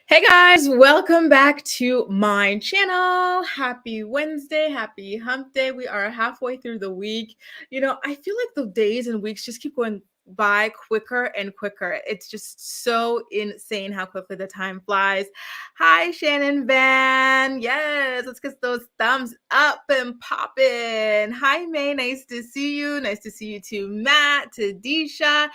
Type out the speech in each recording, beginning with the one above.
Hey guys, welcome back to my channel. Happy Wednesday, happy hump day. We are halfway through the week. I feel like the days and weeks just keep going by quicker and quicker. It's just so insane how quickly the time flies. Hi, Shannon Van. Yes, let's get those thumbs up and popping. Hi, May. Nice to see you. Nice to see you too, Matt, to Disha.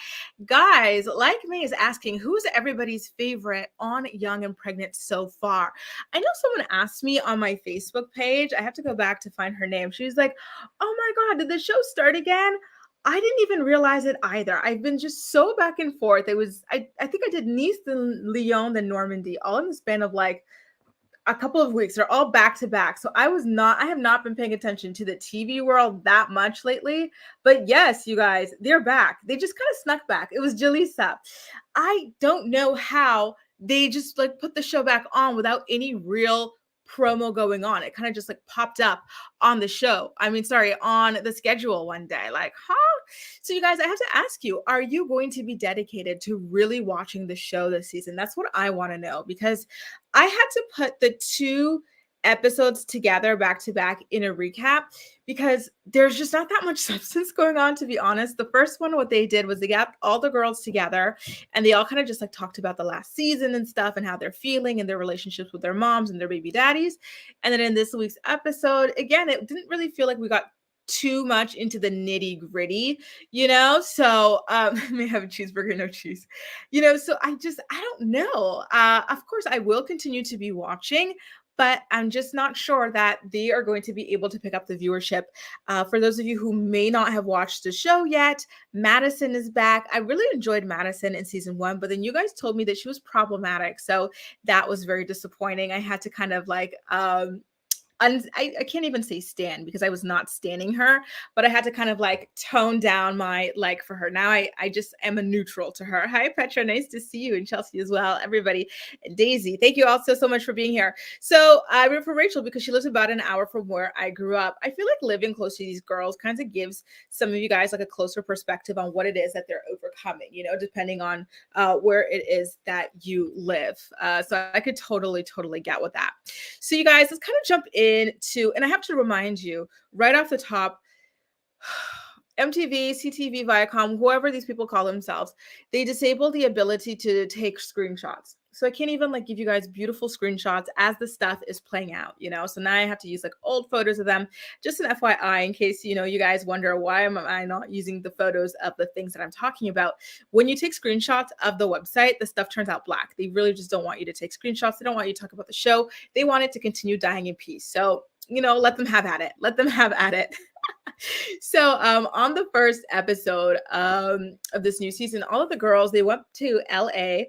Guys, like me is asking, who's everybody's favorite on Young and Pregnant so far? I know someone asked me on my Facebook page. I have to go back to find her name. She was like, oh my God, did the show start again? I didn't even realize it either. I've been just so back and forth. I think I did Nice, then Lyon, then Normandy, all in the span of like a couple of weeks. They're all back to back. So I have not been paying attention to the TV world that much lately. But yes, you guys, they're back. They just kind of snuck back. It was Jaleesa. I don't know how they just like put the show back on without any real promo going on. It kind of just like popped up on the show. Sorry, on the schedule one day. Like, huh? So you guys, I have to ask you, are you going to be dedicated to really watching the show this season? That's what I want to know, because I had to put the two episodes together back to back in a recap because there's just not that much substance going on, to be honest. The first one, what they did was they got all the girls together and they all kind of just like talked about the last season and stuff and how they're feeling and their relationships with their moms and their baby daddies. And then in this week's episode, again, it didn't really feel like we got too much into the nitty gritty, so may have a cheeseburger, no cheese, so I don't know. Of course I will continue to be watching, but I'm just not sure that they are going to be able to pick up the viewership. For those of you who may not have watched the show yet, Madison is back. I really enjoyed Madison in season 1, but then you guys told me that she was problematic, so that was very disappointing. I had to kind of like I can't even say stan because I was not standing her, but I had to kind of like tone down my like for her. Now I just am a neutral to her. Hi, Petra. Nice to see you, and Chelsea as well. Everybody. Daisy, thank you also so much for being here. So I root for Rachel because she lives about an hour from where I grew up. I feel like living close to these girls kind of gives some of you guys like a closer perspective on what it is that they're overcoming, depending on where it is that you live. So I could totally get with that. So you guys, let's kind of jump into, and I have to remind you right off the top, MTV, CTV, Viacom, whoever these people call themselves, they disable the ability to take screenshots. So I can't even like give you guys beautiful screenshots as the stuff is playing out, So now I have to use like old photos of them. Just an FYI, in case, you guys wonder why am I not using the photos of the things that I'm talking about. When you take screenshots of the website, the stuff turns out black. They really just don't want you to take screenshots. They don't want you to talk about the show. They want it to continue dying in peace. So, let them have at it. Let them have at it. So on the first episode of this new season, all of the girls, they went to LA.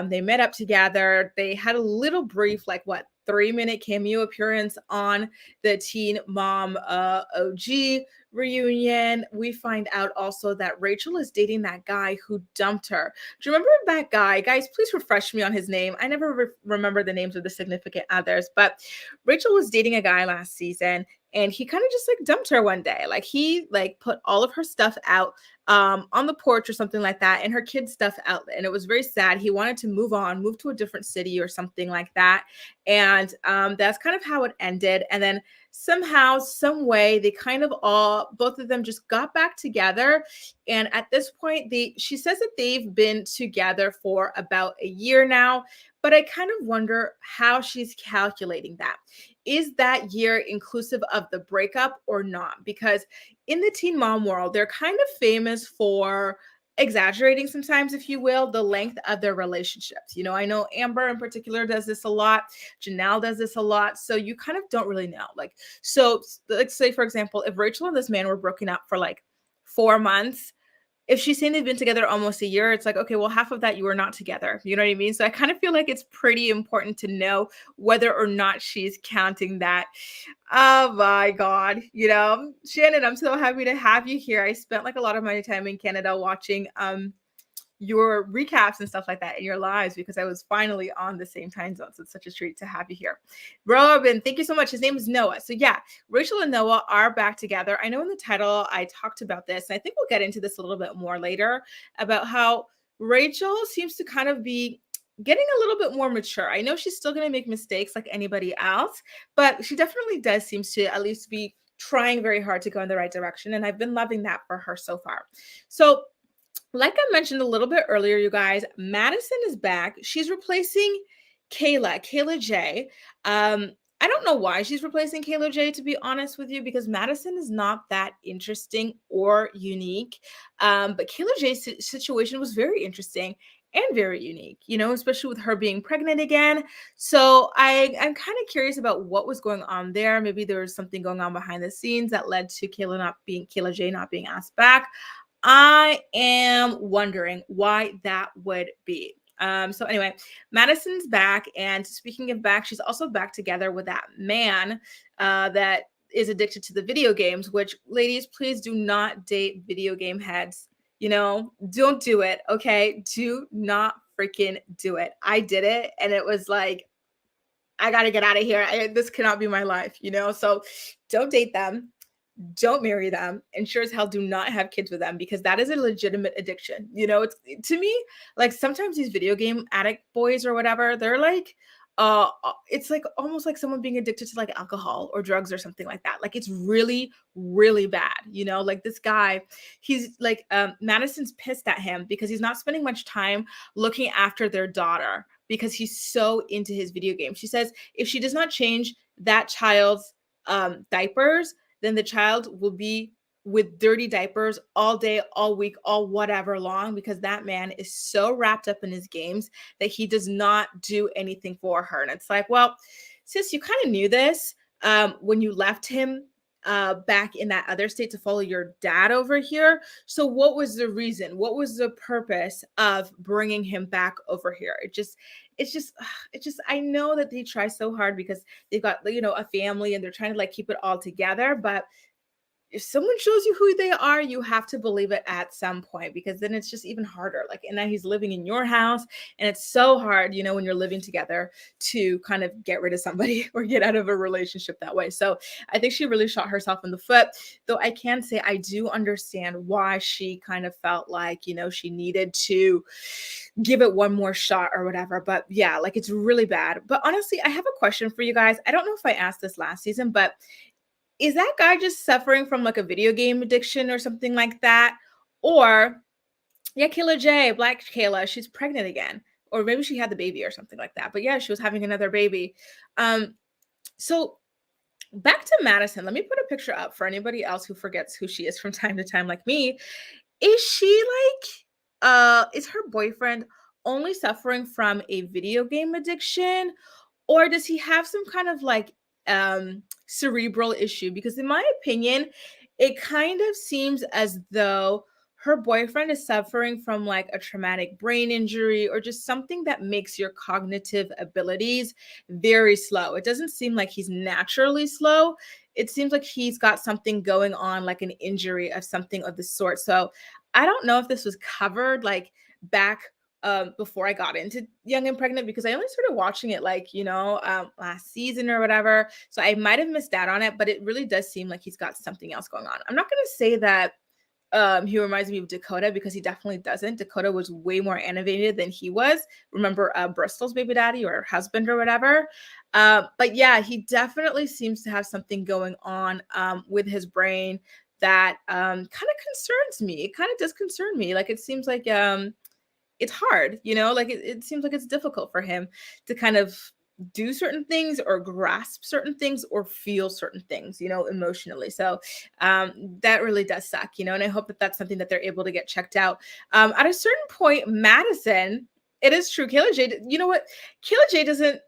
They met up together. They had a little brief, like 3-minute cameo appearance on the Teen Mom OG reunion. We find out also that Rachel is dating that guy who dumped her. Do you remember that guy? Guys, please refresh me on his name. I never remember the names of the significant others, but Rachel was dating a guy last season. And he kind of just like dumped her one day. Like he like put all of her stuff out on the porch or something like that, and her kids' stuff out. And it was very sad. He wanted to move to a different city or something like that. And that's kind of how it ended. And then somehow, some way, they kind of both of them just got back together. And at this point, she says that they've been together for about a year now. But I kind of wonder how she's calculating that. Is that year inclusive of the breakup or not? Because in the teen mom world, they're kind of famous for exaggerating sometimes, if you will, the length of their relationships. I know Amber in particular does this a lot. Janelle does this a lot. So you kind of don't really know. So let's say, for example, if Rachel and this man were broken up for like 4 months, if she's saying they've been together almost a year, it's like, okay, well, half of that you were not together. You know what I mean? So I kind of feel like it's pretty important to know whether or not she's counting that. Oh my God. Shannon, I'm so happy to have you here. I spent like a lot of my time in Canada watching your recaps and stuff like that in your lives because I was finally on the same time zone. So it's such a treat to have you here. Robin, thank you so much. His name is Noah. So yeah, Rachel and Noah are back together. I know in the title I talked about this, and I think we'll get into this a little bit more later about how Rachel seems to kind of be getting a little bit more mature. I know she's still going to make mistakes like anybody else, but she definitely does seem to at least be trying very hard to go in the right direction. And I've been loving that for her so far. So, like I mentioned a little bit earlier, you guys, Madison is back. She's replacing Kayla J. I don't know why she's replacing Kayla J, to be honest with you, because Madison is not that interesting or unique. But Kayla J's situation was very interesting and very unique, especially with her being pregnant again. So I'm kind of curious about what was going on there. Maybe there was something going on behind the scenes that led to Kayla J not being asked back. I am wondering why that would be. So anyway, Madison's back, and speaking of back, she's also back together with that man that is addicted to the video games. Which, ladies, please do not date video game heads. Don't do it. Okay, do not freaking do it. I did it, and it was like, I got to get out of here. This cannot be my life. So don't date them, don't marry them, and sure as hell do not have kids with them, because that is a legitimate addiction. It's, to me, like, sometimes these video game addict boys or whatever, they're like, it's like almost like someone being addicted to like alcohol or drugs or something like that. Like, it's really, really bad. Like this guy, he's like, Madison's pissed at him because he's not spending much time looking after their daughter because he's so into his video game. She says if she does not change that child's diapers, then the child will be with dirty diapers all day, all week, all whatever long, because that man is so wrapped up in his games that he does not do anything for her. And it's like, well, sis, you kind of knew this when you left him back in that other state to follow your dad over here. So what was the reason? What was the purpose of bringing him back over here? I know that they try so hard because they've got, a family, and they're trying to like keep it all together. But if someone shows you who they are, you have to believe it at some point, because then it's just even harder. Like, and now he's living in your house, and it's so hard, when you're living together, to kind of get rid of somebody or get out of a relationship that way. So I think she really shot herself in the foot, though I can say I do understand why she kind of felt like, she needed to give it one more shot or whatever. But yeah, like, it's really bad. But honestly, I have a question for you guys. I don't know if I asked this last season, but is that guy just suffering from like a video game addiction or something like that? Or, yeah, Kayla J, Black Kayla, she's pregnant again. Or maybe she had the baby or something like that. But yeah, she was having another baby. So back to Madison. Let me put a picture up for anybody else who forgets who she is from time to time, like me. Is she is her boyfriend only suffering from a video game addiction? Or does he have some kind of like cerebral issue? Because in my opinion, it kind of seems as though her boyfriend is suffering from like a traumatic brain injury or just something that makes your cognitive abilities very slow. It doesn't seem like he's naturally slow. It seems like he's got something going on, like an injury of something of the sort. So I don't know if this was covered like back before I got into Young and Pregnant, because I only started watching it like, last season or whatever. So I might have missed out on it, but it really does seem like he's got something else going on. I'm not going to say that he reminds me of Dakota, because he definitely doesn't. Dakota was way more animated than he was. Remember Bristol's baby daddy or husband or whatever. But yeah, he definitely seems to have something going on with his brain that kind of concerns me. It kind of does concern me. Like, it seems like it's hard, like it seems like it's difficult for him to kind of do certain things or grasp certain things or feel certain things, emotionally. So that really does suck, and I hope that that's something that they're able to get checked out. At a certain point, Madison, it is true, Kayla J, you know what? Kayla J doesn't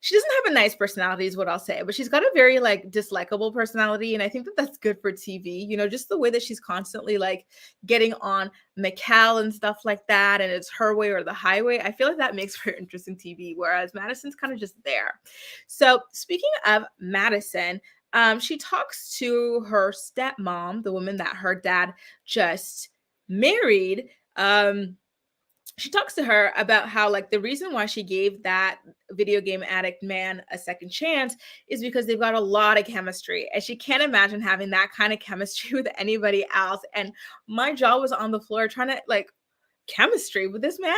have a nice personality is what I'll say, but she's got a very like dislikable personality. And I think that that's good for TV, just the way that she's constantly like getting on Mikkel and stuff like that. And it's her way or the highway. I feel like that makes for interesting TV, whereas Madison's kind of just there. So speaking of Madison, she talks to her stepmom, the woman that her dad just married. She talks to her about how like the reason why she gave that video game addict man a second chance is because they've got a lot of chemistry, and she can't imagine having that kind of chemistry with anybody else. And my jaw was on the floor trying to like, chemistry with this man?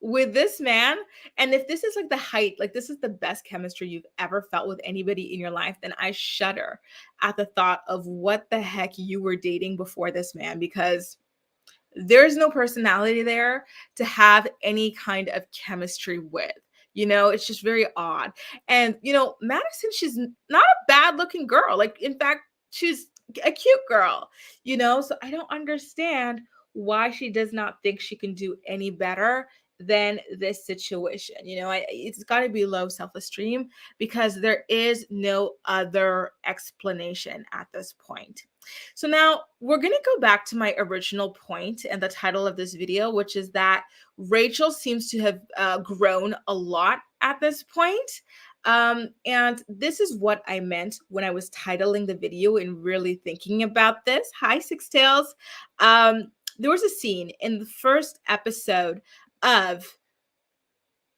with this man, and if this is like the height, like this is the best chemistry you've ever felt with anybody in your life, then I shudder at the thought of what the heck you were dating before this man, because there's no personality there to have any kind of chemistry with. It's just very odd. And, Madison, she's not a bad looking girl. Like, in fact, she's a cute girl, So I don't understand why she does not think she can do any better than this situation. It's got to be low self esteem, because there is no other explanation at this point. So now we're going to go back to my original point and the title of this video, which is that Rachel seems to have grown a lot at this point. And this is what I meant when I was titling the video and really thinking about this. Hi, Six Tails. There was a scene in the first episode of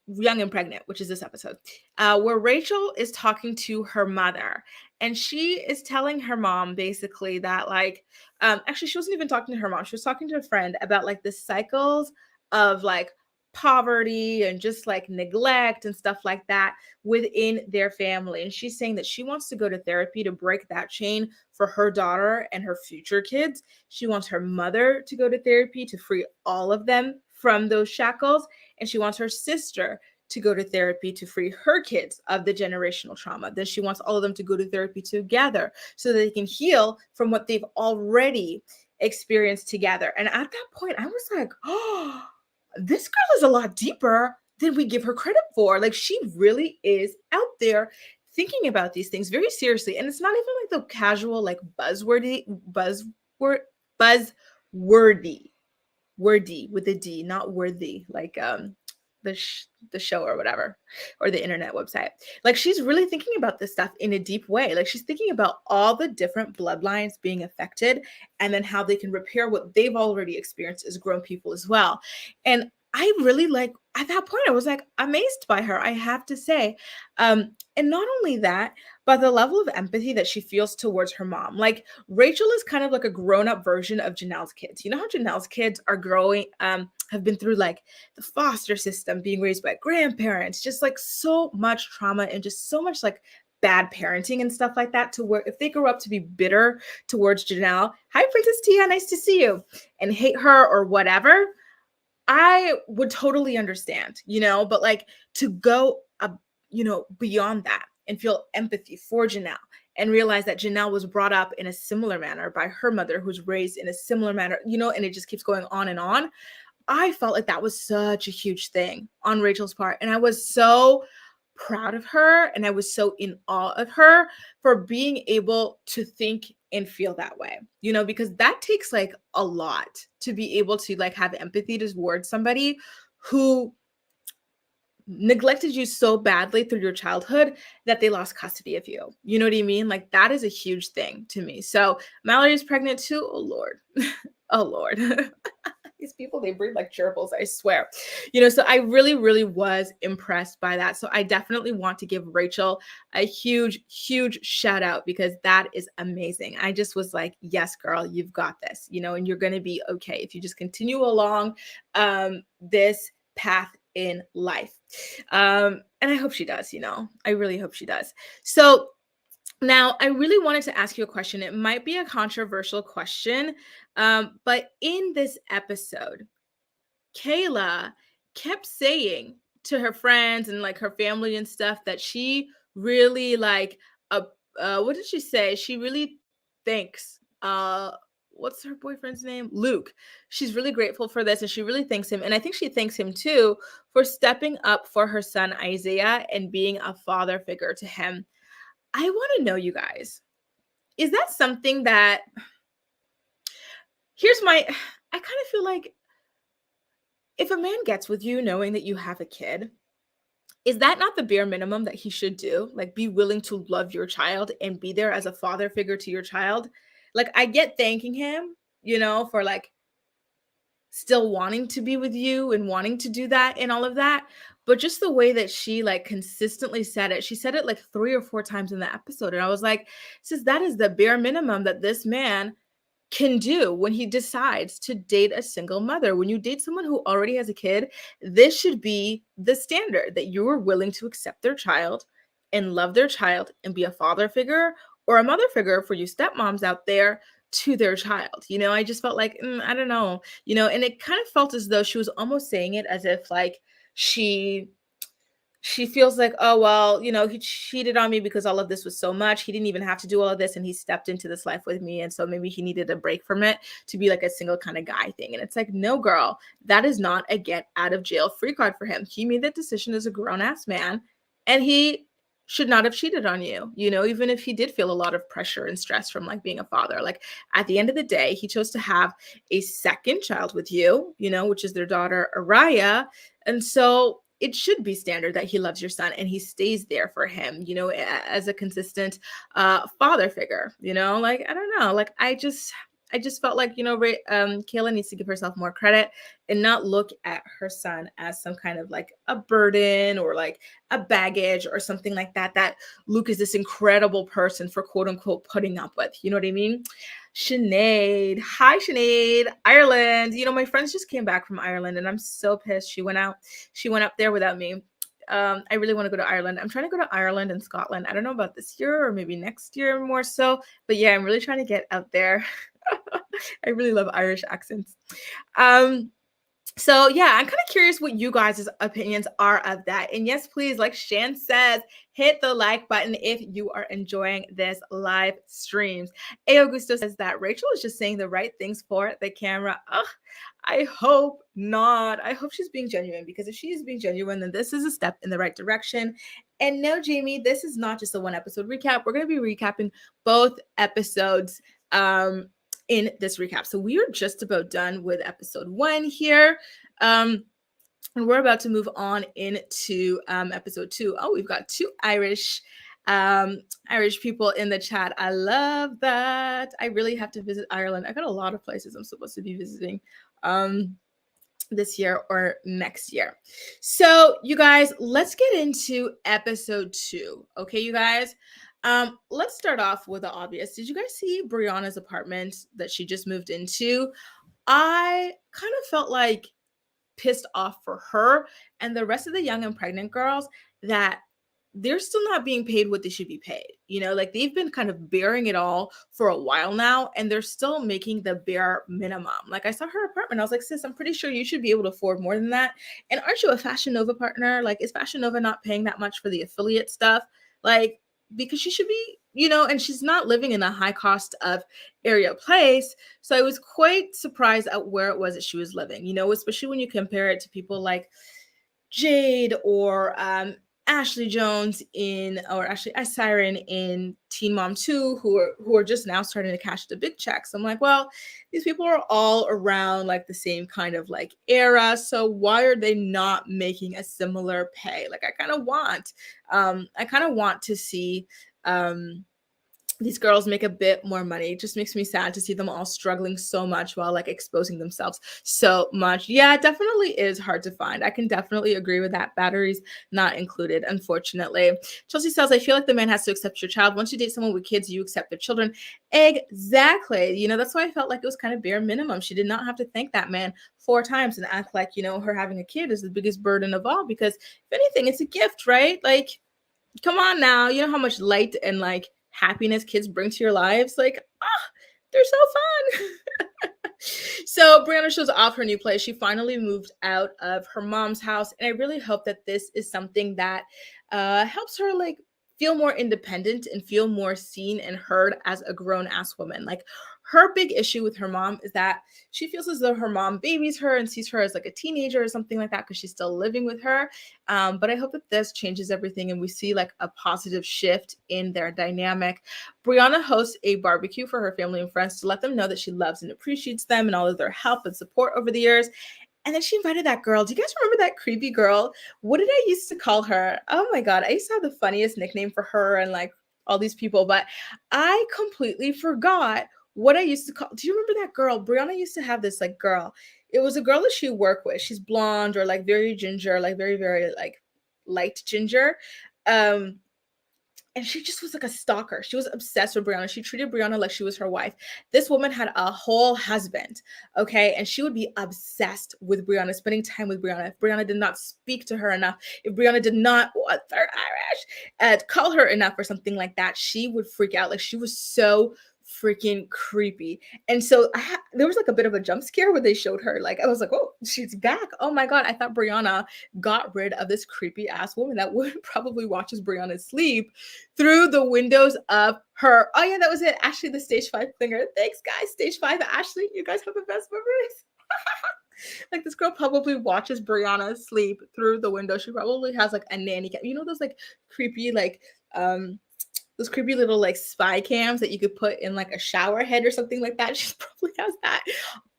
Young and Pregnant, which is this episode, where Rachel is talking to her mother, and she is telling her mom basically that, like, actually, she wasn't even talking to her mom. She was talking to a friend about like the cycles of like poverty and just like neglect and stuff like that within their family. And she's saying that she wants to go to therapy to break that chain for her daughter and her future kids. She wants her mother to go to therapy to free all of them from those shackles. And she wants her sister to go to therapy to free her kids of the generational trauma. Then she wants all of them to go to therapy together so that they can heal from what they've already experienced together. And at that point, I was like, oh, this girl is a lot deeper than we give her credit for. Like, she really is out there thinking about these things very seriously. And it's not even like the casual, like buzzwordy wordy with a D, not worthy, like the show or whatever, or the internet website. Like, she's really thinking about this stuff in a deep way. Like, she's thinking about all the different bloodlines being affected, and then how they can repair what they've already experienced as grown people as well. And I really, like, at that point, I was like amazed by her, I have to say. And not only that, but the level of empathy that she feels towards her mom. Like, Rachel is kind of like a grown-up version of Janelle's kids. You know how Janelle's kids are growing, have been through like the foster system, being raised by grandparents, just like so much trauma and just so much like bad parenting and stuff like that, to where if they grow up to be bitter towards Janelle, hi Princess Tia, nice to see you, and hate her or whatever, I would totally understand, but like to go beyond that and feel empathy for Janelle and realize that Janelle was brought up in a similar manner by her mother, who's raised in a similar manner, and it just keeps going on and on. I felt like that was such a huge thing on Rachel's part. And I was so proud of her, and I was so in awe of her for being able to think and feel that way, because that takes like a lot to be able to like have empathy towards somebody who neglected you so badly through your childhood that they lost custody of you. You know what I mean? Like, that is a huge thing to me. So Mallory's pregnant too. Oh Lord. Oh Lord. These people, they breed like gerbils, I swear. So I really, really was impressed by that. So I definitely want to give Rachel a huge, huge shout out, because that is amazing. I just was like, yes, girl, you've got this, and you're going to be okay if you just continue along this path in life. And I hope she does, I really hope she does. So now, I really wanted to ask you a question. It might be a controversial question, but in this episode, Kayla kept saying to her friends and like her family and stuff that she really like, what did she say? She really thanks, what's her boyfriend's name? Luke. She's really grateful for this, and she really thanks him. And I think she thanks him too for stepping up for her son Isaiah and being a father figure to him. I want to know, you guys, is that something that, I kind of feel like if a man gets with you knowing that you have a kid, is that not the bare minimum that he should do? Like, be willing to love your child and be there as a father figure to your child? Like, I get thanking him, for like still wanting to be with you and wanting to do that and all of that. But just the way that she like consistently said it, she said it like 3 or 4 times in the episode. And I was like, sis, that is the bare minimum that this man can do when he decides to date a single mother. When you date someone who already has a kid, this should be the standard, that you are willing to accept their child and love their child and be a father figure or a mother figure for you stepmoms out there to their child. I just felt like, I don't know, and it kind of felt as though she was almost saying it as if like she she feels like, oh, well, he cheated on me because all of this was so much. He didn't even have to do all of this. And he stepped into this life with me. And so maybe he needed a break from it to be like a single kind of guy thing. And it's like, no, girl, that is not a get out of jail free card for him. He made that decision as a grown ass man, and he should not have cheated on you, even if he did feel a lot of pressure and stress from like being a father. Like at the end of the day, he chose to have a second child with you, which is their daughter, Araya. And so it should be standard that he loves your son and he stays there for him, as a consistent father figure, like, I don't know, like, I just felt like, Kayla needs to give herself more credit and not look at her son as some kind of like a burden or like a baggage or something like that, that Luke is this incredible person for quote unquote putting up with. You know what I mean? Sinead. Hi, Sinead. Ireland. My friends just came back from Ireland and I'm so pissed. She went up there without me. I really want to go to Ireland. I'm trying to go to Ireland and Scotland. I don't know about this year or maybe next year more so, but yeah, I'm really trying to get out there. I really love Irish accents. So yeah, I'm kind of curious what you guys' opinions are of that. And yes, please, like Shan says, hit the like button if you are enjoying this live streams. A Augusto says that Rachel is just saying the right things for the camera. Ugh, I hope not. I hope she's being genuine, because if she is being genuine, then this is a step in the right direction. And no, Jamie, this is not just a one episode recap. We're going to be recapping both episodes in this recap. So we are just about done with episode 1 here. And we're about to move on into episode 2. Oh, we've got 2 Irish people in the chat. I love that. I really have to visit Ireland. I got a lot of places I'm supposed to be visiting this year or next year. So you guys, let's get into episode 2. Okay, you guys. Let's start off with the obvious. Did you guys see Brianna's apartment that she just moved into? I kind of felt like pissed off for her and the rest of the young and pregnant girls that they're still not being paid what they should be paid. Like they've been kind of bearing it all for a while now and they're still making the bare minimum. Like I saw her apartment. I was like, sis, I'm pretty sure you should be able to afford more than that. And aren't you a Fashion Nova partner? Like, is Fashion Nova not paying that much for the affiliate stuff? Like, because she should be, and she's not living in a high cost of area place. So I was quite surprised at where it was that she was living, especially when you compare it to people like Jade or Ashley Jones Siren in Teen Mom 2, who are just now starting to cash the big checks. I'm like, well, these people are all around like the same kind of like era. So why are they not making a similar pay? Like I kind of want to see these girls make a bit more money. It just makes me sad to see them all struggling so much while like exposing themselves so much. Yeah, it definitely is hard to find. I can definitely agree with that. Batteries not included, unfortunately. Chelsea says, I feel like the man has to accept your child. Once you date someone with kids, you accept their children. Exactly. That's why I felt like it was kind of bare minimum. She did not have to thank that man 4 times and act like, her having a kid is the biggest burden of all, because if anything, it's a gift, right? Like, come on now. You know how much light and like happiness kids bring to your lives? Like, they're so fun. So Brianna shows off her new place. She finally moved out of her mom's house, and I really hope that this is something that helps her like feel more independent and feel more seen and heard as a grown-ass woman. Like, her big issue with her mom is that she feels as though her mom babies her and sees her as like a teenager or something like that because she's still living with her. But I hope that this changes everything and we see like a positive shift in their dynamic. Brianna hosts a barbecue for her family and friends to let them know that she loves and appreciates them and all of their help and support over the years. And then she invited that girl. Do you guys remember that creepy girl? What did I used to call her? Oh my God. I used to have the funniest nickname for her and like all these people, but I completely forgot what I used to call. Do you remember that girl? Brianna used to have this like girl. It was a girl that she worked with. She's blonde or like very ginger, like very, very like light ginger. and she just was like a stalker. She was obsessed with Brianna. She treated Brianna like she was her wife. This woman had a whole husband, okay? And she would be obsessed with Brianna, spending time with Brianna. If Brianna did not speak to her enough, if Brianna did not, what, third Irish, call her enough or something like that, she would freak out. Like, she was so freaking creepy. And so there was like a bit of a jump scare when they showed her. Like, I was like, oh, she's back. Oh my God. I thought Brianna got rid of this creepy ass woman that would probably watches Brianna sleep through the windows of her. Oh yeah, that was it. Ashley, the stage 5 clinger. Thanks, guys. Stage 5, Ashley. You guys have the best memories. Like, this girl probably watches Brianna sleep through the window. She probably has like a nanny cam. You know those like creepy those creepy little like spy cams that you could put in like a shower head or something like that. She probably has that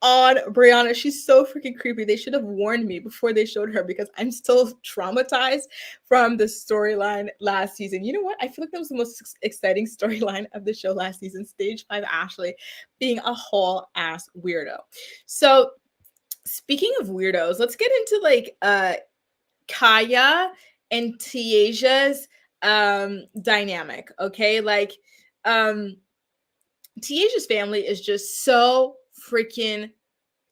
on Brianna. She's so freaking creepy. They should have warned me before they showed her, because I'm still traumatized from the storyline last season. You know what? I feel like that was the most exciting storyline of the show last season. Stage 5 Ashley being a whole ass weirdo. So speaking of weirdos, let's get into like Kaya and Tiaja's dynamic. Okay, like Tiaja's family is just so freaking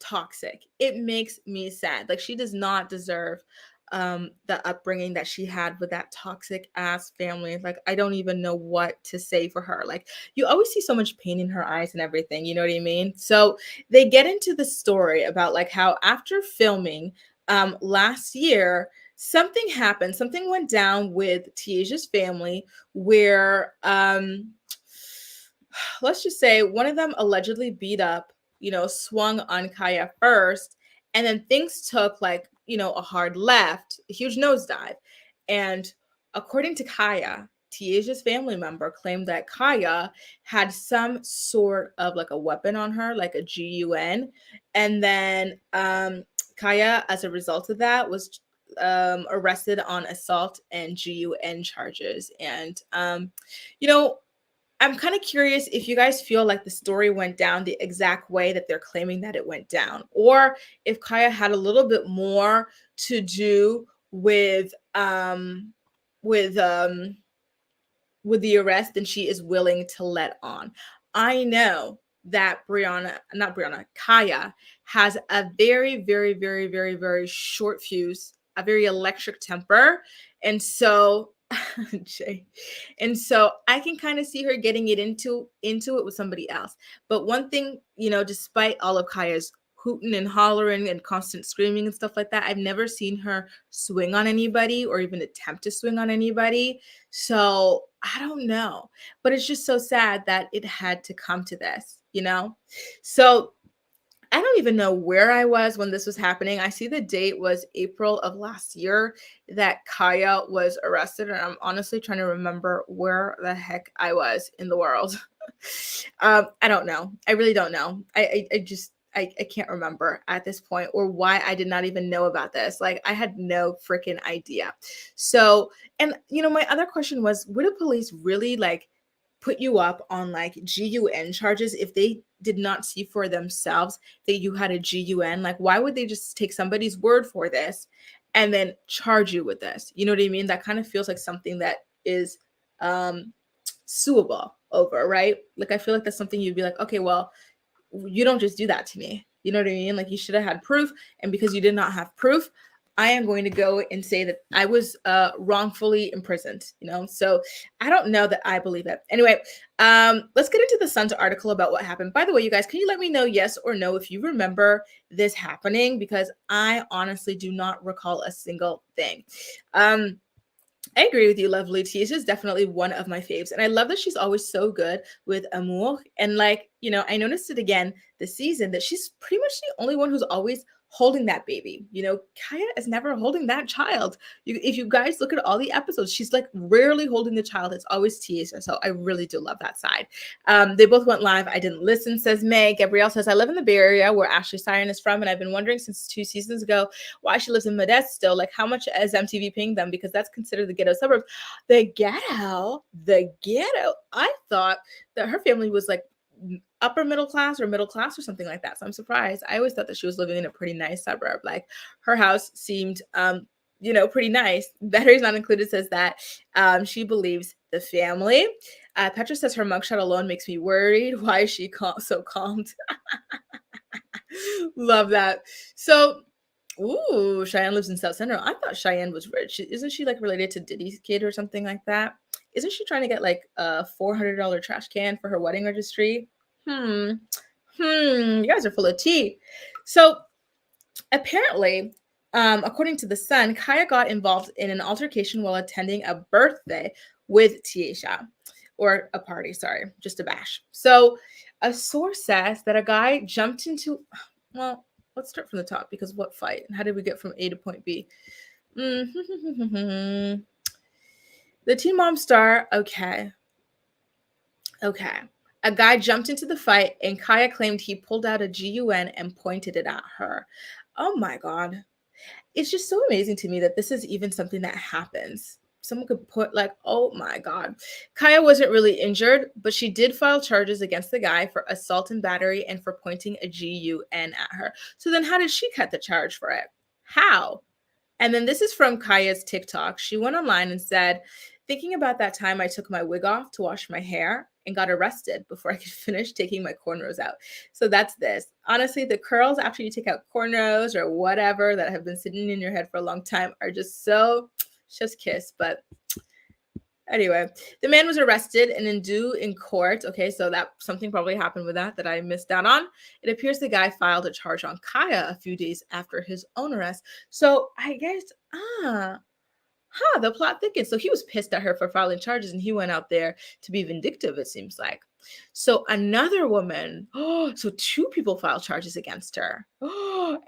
toxic. It makes me sad. Like, she does not deserve the upbringing that she had with that toxic ass family. Like, I don't even know what to say for her. Like, you always see so much pain in her eyes and everything, you know what I mean? So they get into the story about like how after filming last year, something happened, something went down with Tiaja's family where let's just say one of them allegedly beat up, swung on Kaya first, and then things took like, a hard left, a huge nosedive. And according to Kaya, Tiaja's family member claimed that Kaya had some sort of like a weapon on her, like a gun. And then Kaya, as a result of that, was arrested on assault and gun charges. And, you know, I'm kind of curious if you guys feel like the story went down the exact way that they're claiming that it went down, or if Kaya had a little bit more to do with with the arrest than she is willing to let on. I know that not Brianna, Kaya has a very, very, very, very, very short fuse, a very electric temper. And so, Jay, and so I can kind of see her getting it into it with somebody else. But one thing, despite all of Kaya's hooting and hollering and constant screaming and stuff like that, I've never seen her swing on anybody or even attempt to swing on anybody. So I don't know, but it's just so sad that it had to come to this. So I don't even know where I was when this was happening. I see the date was April of last year that Kaya was arrested, and I'm honestly trying to remember where the heck I was in the world. I don't know. I really don't know. I can't remember at this point, or why I did not even know about this. Like, I had no freaking idea. So, and my other question was, would a police really like put you up on like GUN charges if they did not see for themselves that you had a GUN? Like, why would they just take somebody's word for this and then charge you with this? You know what I mean? That kind of feels like something that is suable over, right? Like, I feel like that's something you'd be like, okay, well, you don't just do that to me. You know what I mean? Like, you should have had proof. And because you did not have proof, I am going to go and say that I was wrongfully imprisoned, So I don't know that I believe it. Anyway, let's get into the Sun's article about what happened. By the way, you guys, can you let me know yes or no if you remember this happening? Because I honestly do not recall a single thing. I agree with you, lovely. Tiaja is definitely one of my faves. And I love that she's always so good with Amour. And like, I noticed it again this season that she's pretty much the only one who's always holding that baby. Kaya is never holding that child. If you guys look at all the episodes, she's like rarely holding the child. It's always Tiaja. So I really do love that side. They both went live. I didn't listen, says May. Gabrielle says, I live in the Bay Area where Ashley Siren is from. And I've been wondering since 2 seasons ago why she lives in Madison still. Like, how much is MTV paying them? Because that's considered the ghetto suburbs. The ghetto. I thought that her family was like upper middle class or something like that. So I'm surprised. I always thought that she was living in a pretty nice suburb. Like, her house seemed pretty nice. Batteries Not Included says that she believes the family. Petra says her mugshot alone makes me worried. Why is she so calm? Love that. So, ooh, Cheyenne lives in South Central. I thought Cheyenne was rich. Isn't she like related to Diddy's kid or something like that? Isn't she trying to get like a $400 trash can for her wedding registry? Hmm. You guys are full of tea. So apparently, according to The Sun, Kaya got involved in an altercation while attending a birthday with Tiesha, or a party, sorry, just a bash. So a source says that a guy jumped into, well, let's start from the top because what fight? How did we get from A to point B? The Teen Mom star, okay. A guy jumped into the fight and Kaya claimed he pulled out a GUN and pointed it at her. Oh my God. It's just so amazing to me that this is even something that happens. Someone could put like, oh my God. Kaya wasn't really injured, but she did file charges against the guy for assault and battery and for pointing a GUN at her. So then how did she cut the charge for it? How? And then this is from Kaya's TikTok. She went online and said, thinking about that time I took my wig off to wash my hair and got arrested before I could finish taking my cornrows out. So that's this. Honestly, the curls after you take out cornrows or whatever that have been sitting in your head for a long time are just so chef's kiss. But anyway, the man was arrested and due in court. Okay, so that something probably happened with that I missed out on. It appears the guy filed a charge on Kaya a few days after his own arrest. So I guess, the plot thickens. So he was pissed at her for filing charges and he went out there to be vindictive, it seems like. So another woman, so two people filed charges against her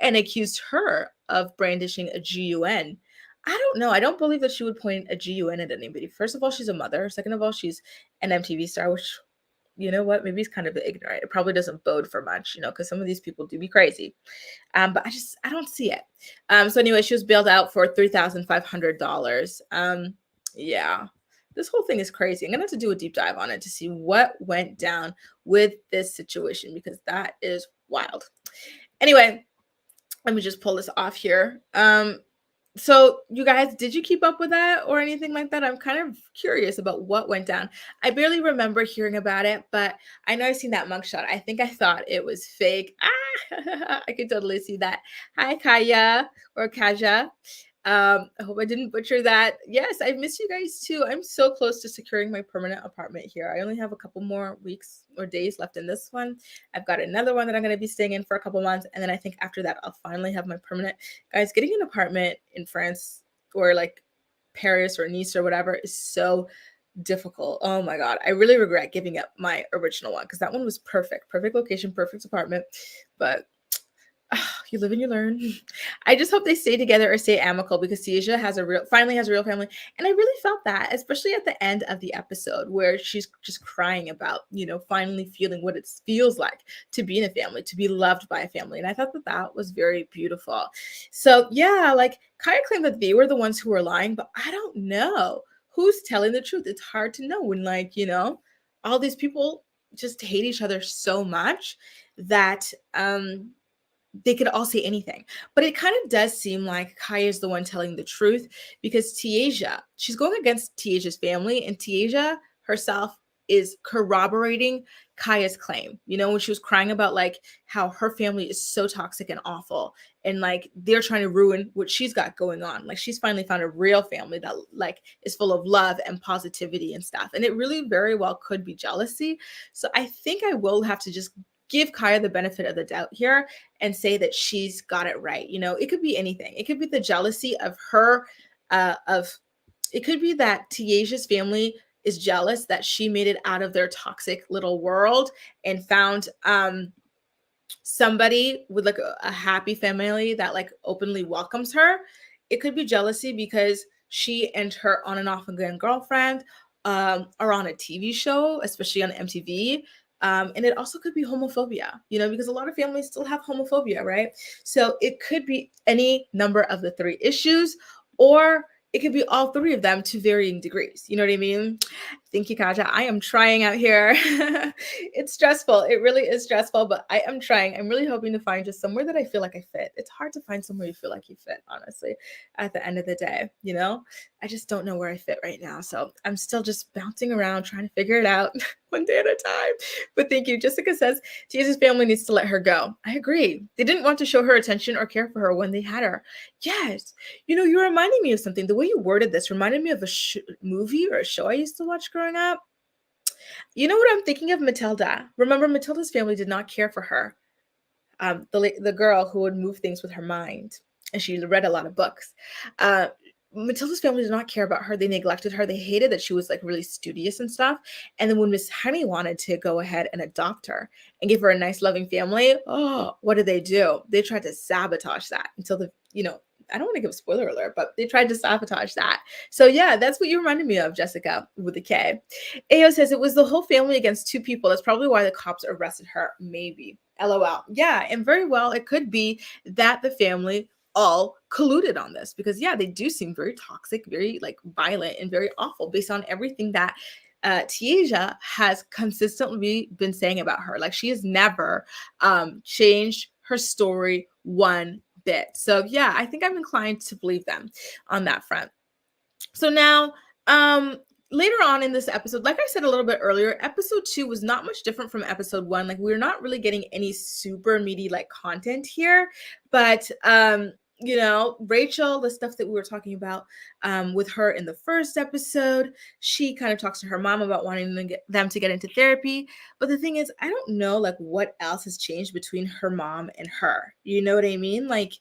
and accused her of brandishing a GUN. I don't know. I don't believe that she would point a GUN at anybody. First of all, she's a mother. Second of all, she's an MTV star, which, you know what, maybe it's kind of ignorant. It probably doesn't bode for much, because some of these people do be crazy. But I don't see it. So anyway, she was bailed out for $3,500. Yeah, this whole thing is crazy. I'm gonna have to do a deep dive on it to see what went down with this situation because that is wild. Anyway, let me just pull this off here. So you guys, did you keep up with that or anything like that? I'm kind of curious about what went down. I barely remember hearing about it, but I know I've seen that mugshot. I think I thought it was fake. I could totally see that. Hi, Kaya or Kaja. I hope I didn't butcher that. Yes, I miss you guys too. I'm so close to securing my permanent apartment here. I only have a couple more weeks or days left in this one. I've got another one that I'm going to be staying in for a couple months. And then I think after that, I'll finally have my permanent. Guys, getting an apartment in France or like Paris or Nice or whatever is so difficult. Oh my God. I really regret giving up my original one because that one was perfect. Perfect location, perfect apartment. But you live and you learn. I just hope they stay together or stay amicable because Tiesha finally has a real family. And I really felt that, especially at the end of the episode where she's just crying about, finally feeling what it feels like to be in a family, to be loved by a family. And I thought that was very beautiful. So yeah, like Kaya claimed that they were the ones who were lying, but I don't know who's telling the truth. It's hard to know when all these people just hate each other so much that, they could all say anything. But it kind of does seem like Kaya is the one telling the truth because she's going against Tiesha's family, and Tiesha herself is corroborating Kaya's claim. When she was crying about like how her family is so toxic and awful and like they're trying to ruin what she's got going on. Like she's finally found a real family that like is full of love and positivity and stuff. And it really very well could be jealousy. So I think I will have to just give Kaya the benefit of the doubt here and say that she's got it right. It could be anything. It could be the jealousy of her, it could be that Tiesha's family is jealous that she made it out of their toxic little world and found somebody with like a happy family that like openly welcomes her. It could be jealousy because she and her on and off again girlfriend are on a TV show, especially on MTV. And it also could be homophobia, because a lot of families still have homophobia, right? So it could be any number of the three issues, or it could be all three of them to varying degrees. You know what I mean? Thank you, Kaja. I am trying out here. It's stressful. It really is stressful, but I am trying. I'm really hoping to find just somewhere that I feel like I fit. It's hard to find somewhere you feel like you fit, honestly, at the end of the day, you know? I just don't know where I fit right now. So I'm still just bouncing around trying to figure it out one day at a time. But thank you. Jessica says, Jesus' family needs to let her go. I agree. They didn't want to show her attention or care for her when they had her. Yes. You're reminding me of something. The way you worded this reminded me of a movie or a show I used to watch growing up. You know what I'm thinking of? Matilda. Remember, Matilda's family did not care for her. The girl who would move things with her mind, and she read a lot of books. Uh, Matilda's family did not care about her. They neglected her. They hated that she was like really studious and stuff. And then when Miss Honey wanted to go ahead and adopt her and give her a nice, loving family, oh, what did they do? They tried to sabotage that until I don't want to give a spoiler alert, but they tried to sabotage that. So yeah, that's what you reminded me of, Jessica, with a K. Ao says it was the whole family against two people. That's probably why the cops arrested her. Maybe. LOL. Yeah, and very well, it could be that the family all colluded on this because yeah, they do seem very toxic, very like violent, and very awful based on everything that Tiaja has consistently been saying about her. Like she has never changed her story one bit. So yeah, I think I'm inclined to believe them on that front. So now, later on in this episode, like I said a little bit earlier, episode 2 was not much different from episode 1. Like we're not really getting any super meaty like content here, but Rachel, the stuff that we were talking about with her in the first episode, she kind of talks to her mom about wanting them to get into therapy. But the thing is, I don't know like what else has changed between her mom and her. You know what I mean? Like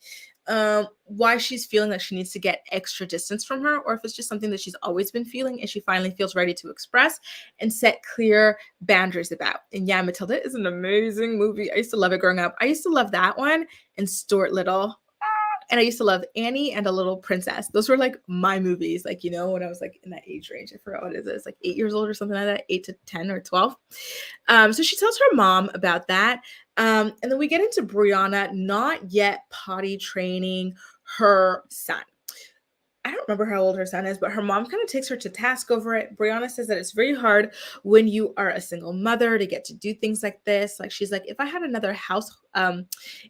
why she's feeling like she needs to get extra distance from her, or if it's just something that she's always been feeling and she finally feels ready to express and set clear boundaries about. And yeah, Matilda is an amazing movie. I used to love it growing up. I used to love that one and Stuart Little. And I used to love Annie and A Little Princess. Those were like my movies, like, when I was like in that age range. I forgot what it is. It's like 8 years old or something like that, 8 to 10 or 12. So she tells her mom about that. And then we get into Brianna not yet potty training her son. I don't remember how old her son is, but her mom kind of takes her to task over it. Brianna says that it's very hard when you are a single mother to get to do things like this. Like she's like, if I had another house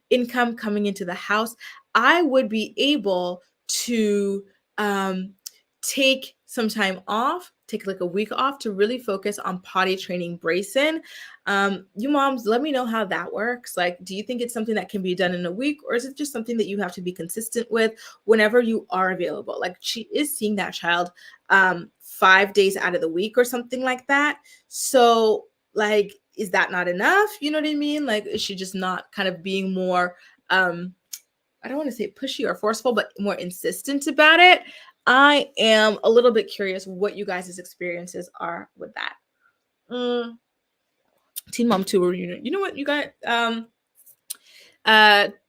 income coming into the house, I would be able to take some time off, take like a week off to really focus on potty training Brayson. You moms, let me know how that works. Like, do you think it's something that can be done in a week, or is it just something that you have to be consistent with whenever you are available? Like she is seeing that child 5 days out of the week or something like that. So like, is that not enough? You know what I mean? Like, is she just not kind of being more, I don't want to say pushy or forceful, but more insistent about it? I am a little bit curious what you guys' experiences are with that. Teen Mom 2 reunion. You know what you got?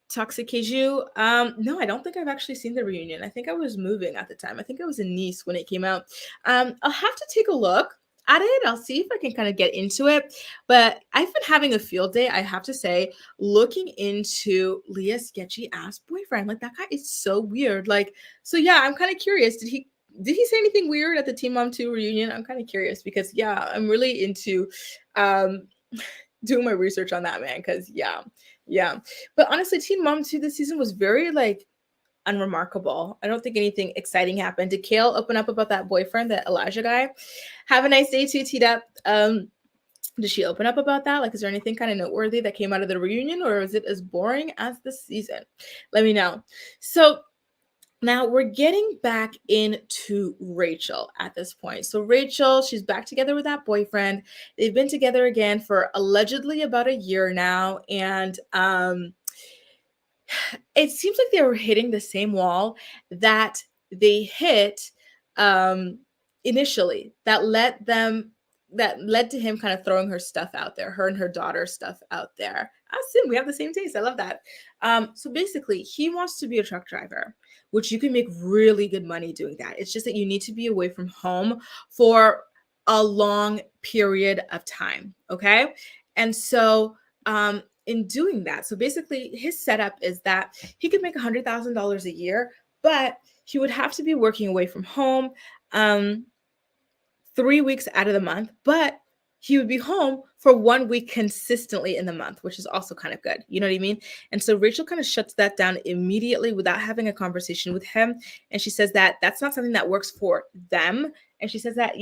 Toxic Keiju. No, I don't think I've actually seen the reunion. I think I was moving at the time. I think I was in Nice when it came out. I'll have to take a look at it. I'll see if I can kind of get into it. But I've been having a field day, I have to say, looking into Leah's sketchy ass boyfriend. Like that guy is so weird. Like, so yeah, I'm kind of curious. Did he say anything weird at the Teen Mom 2 reunion? I'm kind of curious because yeah, I'm really into doing my research on that, man. Cause yeah. But honestly, Teen Mom 2 this season was very like unremarkable. I don't think anything exciting happened. Did Kale open up about that boyfriend, that Elijah guy? Have a nice day too, T-Dep. Did she open up about that? Like, is there anything kind of noteworthy that came out of the reunion, or is it as boring as the season? Let me know. So now we're getting back into Rachel at this point. So Rachel, she's back together with that boyfriend. They've been together again for allegedly about a year now. And it seems like they were hitting the same wall that they hit initially that led to him kind of throwing her stuff out there, her and her daughter's stuff out there. Sim, we have the same taste. I love that. So basically, he wants to be a truck driver, which you can make really good money doing that. It's just that you need to be away from home for a long period of time. Okay. And so in doing that, so basically his setup is that he could make $100,000 a year, but he would have to be working away from home 3 weeks out of the month, but he would be home for 1 week consistently in the month, which is also kind of good. You know what I mean? And so Rachel kind of shuts that down immediately without having a conversation with him. And she says that that's not something that works for them. And she says that,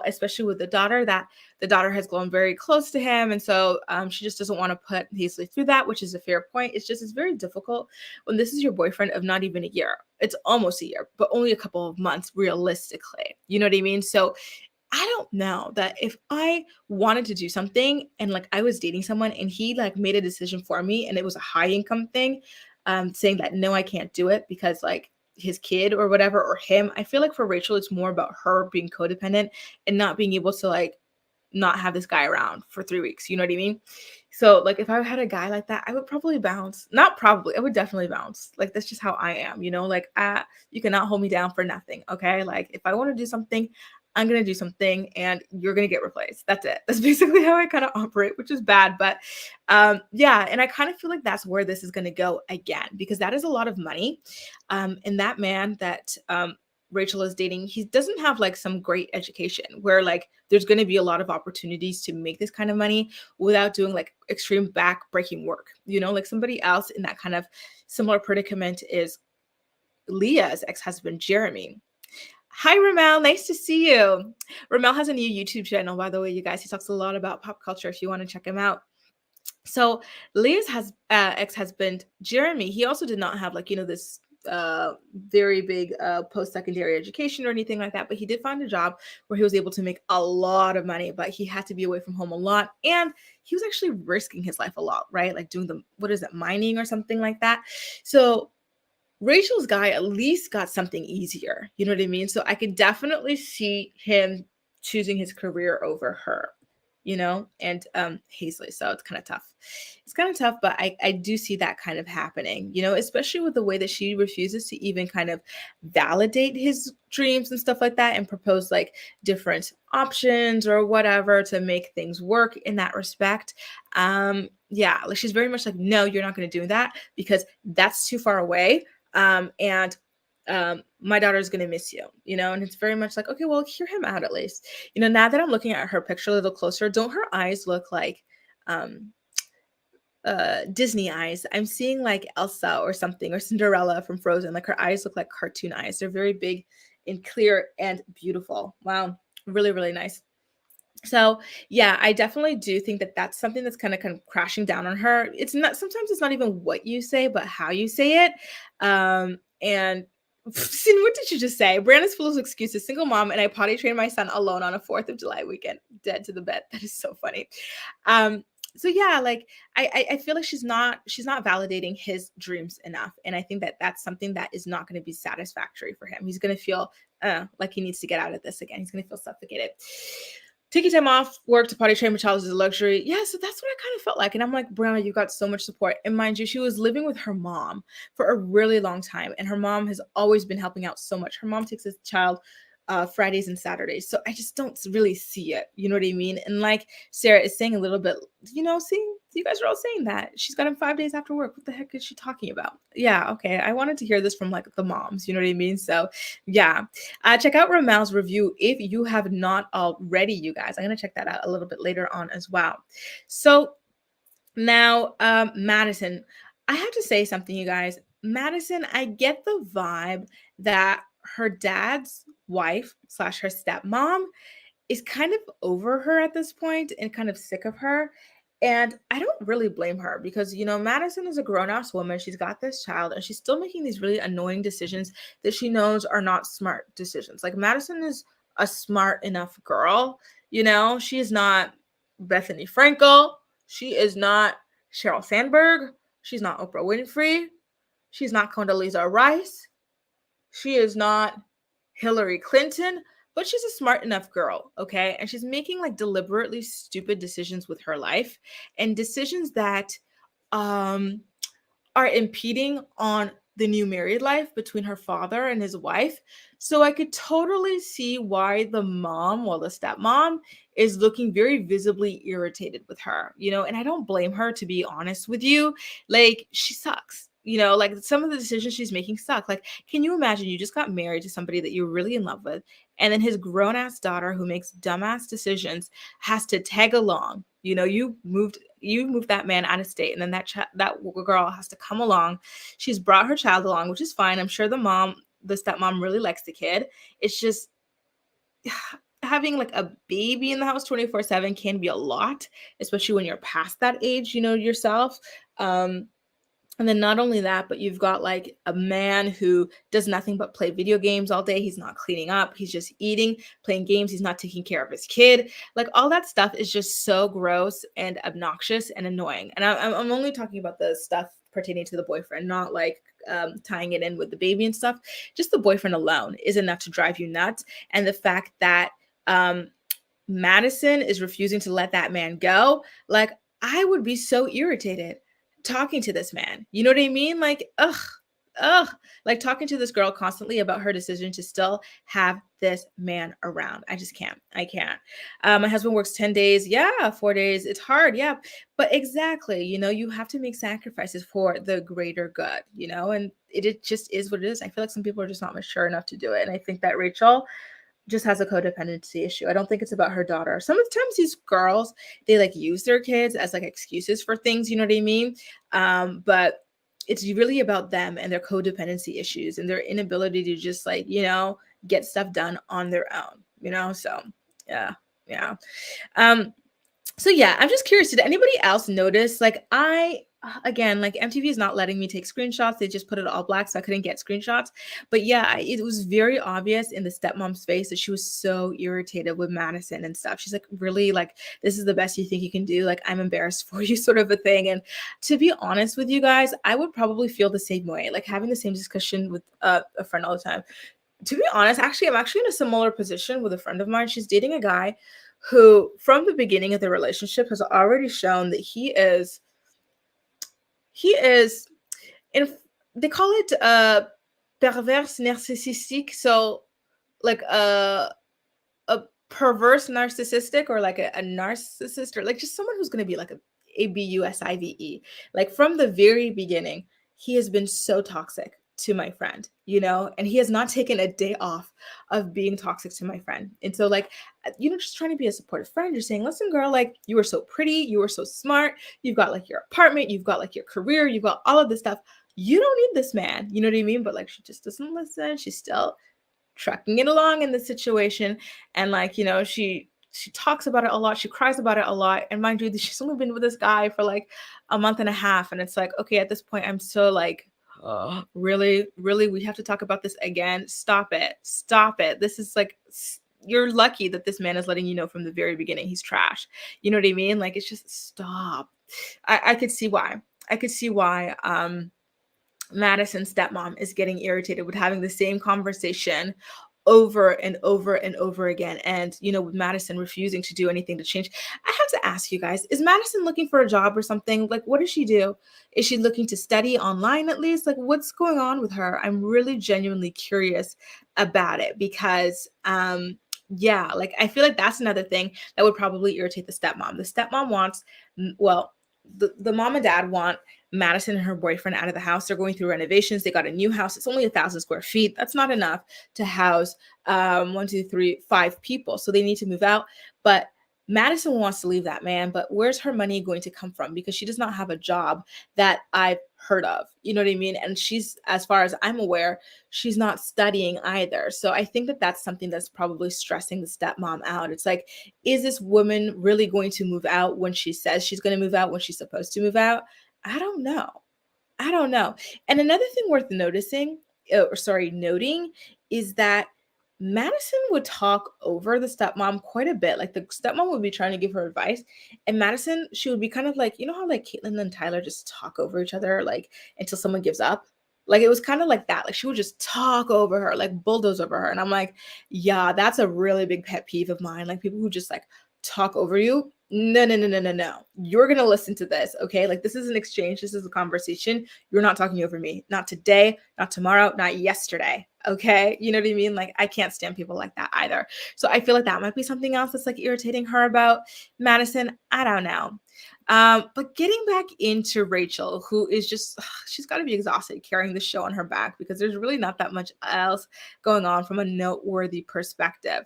especially with the daughter, that the daughter has grown very close to him. And so she just doesn't want to put Hazley through that, which is a fair point. It's very difficult when this is your boyfriend of not even a year. It's almost a year, but only a couple of months realistically. You know what I mean? So I don't know that if I wanted to do something and like I was dating someone and he like made a decision for me and it was a high income thing, saying that no, I can't do it because like his kid or whatever or him. I feel like for Rachel, it's more about her being codependent and not being able to like not have this guy around for 3 weeks. You know what I mean? So like if I had a guy like that, I would probably bounce. Not probably, I would definitely bounce. Like that's just how I am, like you cannot hold me down for nothing. Okay. Like if I want to do something, I'm gonna do something and you're gonna get replaced. That's it. That's basically how I kind of operate, which is bad. But yeah, and I kind of feel like that's where this is gonna go again, because that is a lot of money. And that man that Rachel is dating, he doesn't have like some great education where like there's going to be a lot of opportunities to make this kind of money without doing like extreme back breaking work. Like somebody else in that kind of similar predicament is Leah's ex-husband, Jeremy. Hi, Ramel. Nice to see you. Ramel has a new YouTube channel, by the way, you guys. He talks a lot about pop culture if you want to check him out. So Leah's ex-husband, Jeremy, he also did not have like, this very big post-secondary education or anything like that, but he did find a job where he was able to make a lot of money, but he had to be away from home a lot, and he was actually risking his life a lot, right? Like doing mining or something like that. So Rachel's guy at least got something easier, you know what I mean? So I could definitely see him choosing his career over her, and Hazley. So it's kind of tough. It's kind of tough, but I do see that kind of happening, especially with the way that she refuses to even kind of validate his dreams and stuff like that and propose like different options or whatever to make things work in that respect. Yeah, like she's very much like, no, you're not going to do that because that's too far away. And my daughter's going to miss you, and it's very much like, okay, well, hear him out at least. Now that I'm looking at her picture a little closer, don't her eyes look like Disney eyes? I'm seeing like Elsa or something, or Cinderella from Frozen. Like her eyes look like cartoon eyes. They're very big and clear and beautiful. Wow. Really, really nice. So yeah, I definitely do think that that's something that's kind of crashing down on her. Sometimes it's not even what you say, but how you say it. And what did you just say? Brianna's full of excuses. Single mom, and I potty trained my son alone on a 4th of July weekend. Dead to the bed. That is so funny. So yeah, like I feel like she's not validating his dreams enough, and I think that that's something that is not going to be satisfactory for him. He's going to feel like he needs to get out of this again. He's going to feel suffocated. Taking time off work to potty train my child is a luxury. Yeah, so that's what I kind of felt like. And I'm like, Brianna, you got so much support. And mind you, she was living with her mom for a really long time. And her mom has always been helping out so much. Her mom takes this child Fridays and Saturdays. So I just don't really see it. You know what I mean? And like Sarah is saying a little bit, see, you guys are all saying that. She's got him 5 days after work. What the heck is she talking about? Yeah, okay. I wanted to hear this from like the moms. You know what I mean? So yeah. Check out Ramel's review if you have not already, you guys. I'm going to check that out a little bit later on as well. So now, Madison, I have to say something, you guys. Madison, I get the vibe that her dad's wife / her stepmom is kind of over her at this point and kind of sick of her. And I don't really blame her because, Madison is a grown-ass woman. She's got this child and she's still making these really annoying decisions that she knows are not smart decisions. Like Madison is a smart enough girl, she is not Bethany Frankel. She is not Sheryl Sandberg. She's not Oprah Winfrey. She's not Condoleezza Rice. She is not Hillary Clinton, but she's a smart enough girl, okay? And she's making like deliberately stupid decisions with her life and decisions that are impeding on the new married life between her father and his wife. So I could totally see why the stepmom is looking very visibly irritated with her, and I don't blame her, to be honest with you. Like she sucks. Like some of the decisions she's making suck. Like, can you imagine you just got married to somebody that you're really in love with And then his grown ass daughter, who makes dumbass decisions, has to tag along. You know, you moved that man out of state, and then that girl has to come along. She's brought her child along, which is fine. I'm sure the stepmom really likes the kid. It's just having like a baby in the house 24/7 can be a lot, especially when you're past that age, yourself. Um, and then not only that, but you've got like a man who does nothing but play video games all day. He's not cleaning up. He's just eating, playing games. He's not taking care of his kid. Like all that stuff is just so gross and obnoxious and annoying. And I'm only talking about the stuff pertaining to the boyfriend, not like tying it in with the baby and stuff. Just the boyfriend alone is enough to drive you nuts. And the fact that um, Madison is refusing to let that man go, like I would be so irritated talking to this man. You know what I mean? Like, ugh, like talking to this girl constantly about her decision to still have this man around. I just can't. I can't. My husband works 10 days. Yeah, 4 days. It's hard. Yeah. But exactly, you have to make sacrifices for the greater good, and it just is what it is. I feel like some people are just not mature enough to do it. And I think that Rachel just has a codependency issue. I don't think it's about her daughter. Sometimes these girls, they like use their kids as like excuses for things, you know what I mean? But it's really about them and their codependency issues and their inability to just like, get stuff done on their own. So yeah, yeah. Um, so yeah, I'm just curious, did anybody else notice, like again, like MTV is not letting me take screenshots. They just put it all black, so I couldn't get screenshots. But yeah, it was very obvious in the stepmom's face that she was so irritated with Madison and stuff. She's like, really, like, this is the best you think you can do? Like, I'm embarrassed for you, sort of a thing. And to be honest with you guys, I would probably feel the same way, like having the same discussion with a friend all the time. To be honest, I'm actually in a similar position with a friend of mine. She's dating a guy who, from the beginning of the relationship, has already shown that he is in they call it perverse narcissistic. So like a perverse narcissistic, or like a narcissist, or like just someone who's going to be like a busive. Like from the very beginning, he has been so toxic to my friend, and he has not taken a day off of being toxic to my friend. And so like, just trying to be a supportive friend, you're saying, listen girl, like you were so pretty, you were so smart, you've got like your apartment, you've got like your career, you've got all of this stuff, you don't need this man, you know what I mean? But like she just doesn't listen. She's still trucking it along in the situation. And like, she talks about it a lot, she cries about it a lot. And mind you, she's only been with this guy for like a month and a half. And it's like, okay, at this point, I'm so like, oh, really, we have to talk about this again? Stop it. This is like, you're lucky that this man is letting you know from the very beginning he's trash. You know what I mean? Like, it's just stop. I could see why. Madison's stepmom is getting irritated with having the same conversation over and over and over again. And, with Madison refusing to do anything to change. I have to ask you guys, is Madison looking for a job or something? Like, what does she do? Is she looking to study online at least? Like, what's going on with her? I'm really genuinely curious about it because, yeah, like I feel like that's another thing that would probably irritate the stepmom. The stepmom wants, well, the mom and dad want Madison and her boyfriend out of the house. They're going through renovations. They got a new house. It's only 1,000 square feet. That's not enough to house 1, 2, 3, 5 people. So they need to move out. But Madison wants to leave that man, but where's her money going to come from? Because she does not have a job that I've heard of. You know what I mean? And she's, as far as I'm aware, she's not studying either. So I think that that's something that's probably stressing the stepmom out. It's like, is this woman really going to move out when she says she's going to move out, when she's supposed to move out? I don't know. And another thing worth noticing, noting, is that Madison would talk over the stepmom quite a bit. Like the stepmom would be trying to give her advice, and Madison, she would be kind of like, how like Caitlin and Tyler just talk over each other, like until someone gives up. Like it was kind of like that. Like she would just talk over her, like bulldoze over her. And I'm like, yeah, that's a really big pet peeve of mine. Like people who just like talk over you. No, no, no, no, no, no. You're gonna listen to this, okay? Like this is an exchange, this is a conversation. You're not talking over me. Not today, not tomorrow, not yesterday. Okay. You know what I mean? Like I can't stand people like that either. So I feel like that might be something else that's like irritating her about Madison. I don't know. But getting back into Rachel, who is just she's got to be exhausted carrying the show on her back because there's really not that much else going on from a noteworthy perspective.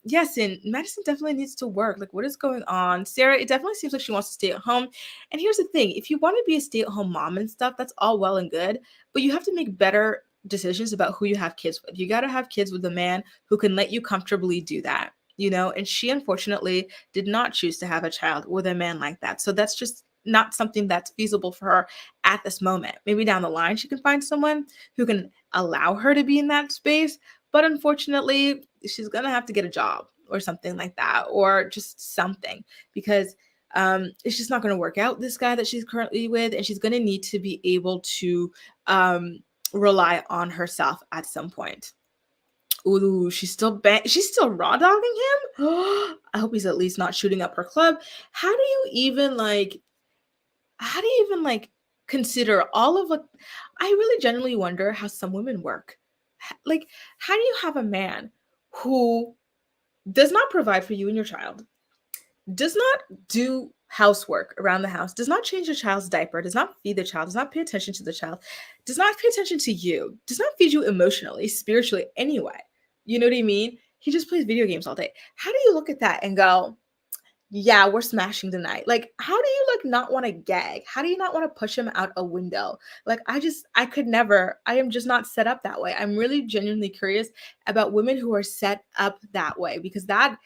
Yes, and Madison definitely needs to work. Like, what is going on? Sarah, it definitely seems like she wants to stay at home. And here's the thing, if you want to be a stay-at-home mom and stuff, that's all well and good, but you have to make better decisions about who you have kids with. You got to have kids with a man who can let you comfortably do that. And she unfortunately did not choose to have a child with a man like that. So that's just not something that's feasible for her at this moment. Maybe down the line she can find someone who can allow her to be in that space, but unfortunately, she's gonna have to get a job or something like that, or just something because it's just not gonna work out. This guy that she's currently with, and she's gonna need to be able to um, rely on herself at some point. Ooh, she's still raw dogging him. I hope he's at least not shooting up her club. How do you even like? How do you even like consider all of like? I really genuinely wonder how some women work. Like, how do you have a man who does not provide for you and your child, does not do housework around the house, does not change the child's diaper, does not feed the child, does not pay attention to the child, does not pay attention to you, does not feed you emotionally, spiritually, anyway? You know what I mean? He just plays video games all day. How do you look at that and go, yeah, we're smashing tonight? Like, how do you like not want to gag? How do you not want to push him out a window? Like, I could never. I am just not set up that way. I'm really genuinely curious about women who are set up that way because that,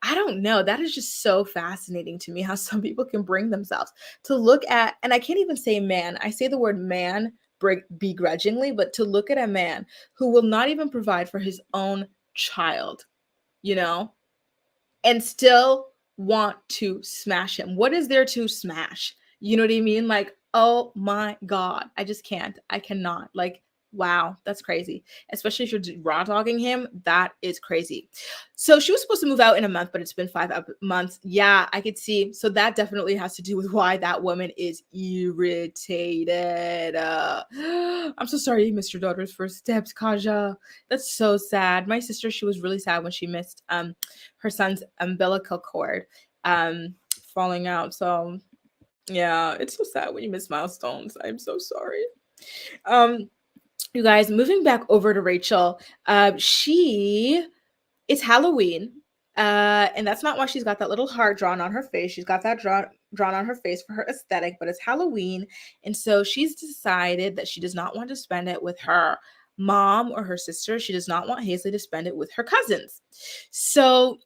I don't know, that is just so fascinating to me how some people can bring themselves to look at, and I can't even say man. I say the word man begrudgingly, but to look at a man who will not even provide for his own child, you know? And still want to smash him. What is there to smash? You know what I mean? Like, oh my God, I just can't. I cannot. Like, wow, that's crazy. Especially if you're raw dogging him, that is crazy. So she was supposed to move out in a month, but it's been 5 months. Yeah, I could see. So that definitely has to do with why that woman is irritated. I'm so sorry you missed your daughter's first steps, Kaja. That's so sad. My sister, she was really sad when she missed her son's umbilical cord falling out. So yeah, it's so sad when you miss milestones. I'm so sorry. Um, you guys, moving back over to Rachel, she it's Halloween. And that's not why she's got that little heart drawn on her face. She's got that drawn on her face for her aesthetic, but it's Halloween. And so she's decided that she does not want to spend it with her mom or her sister. She does not want Hazley to spend it with her cousins. So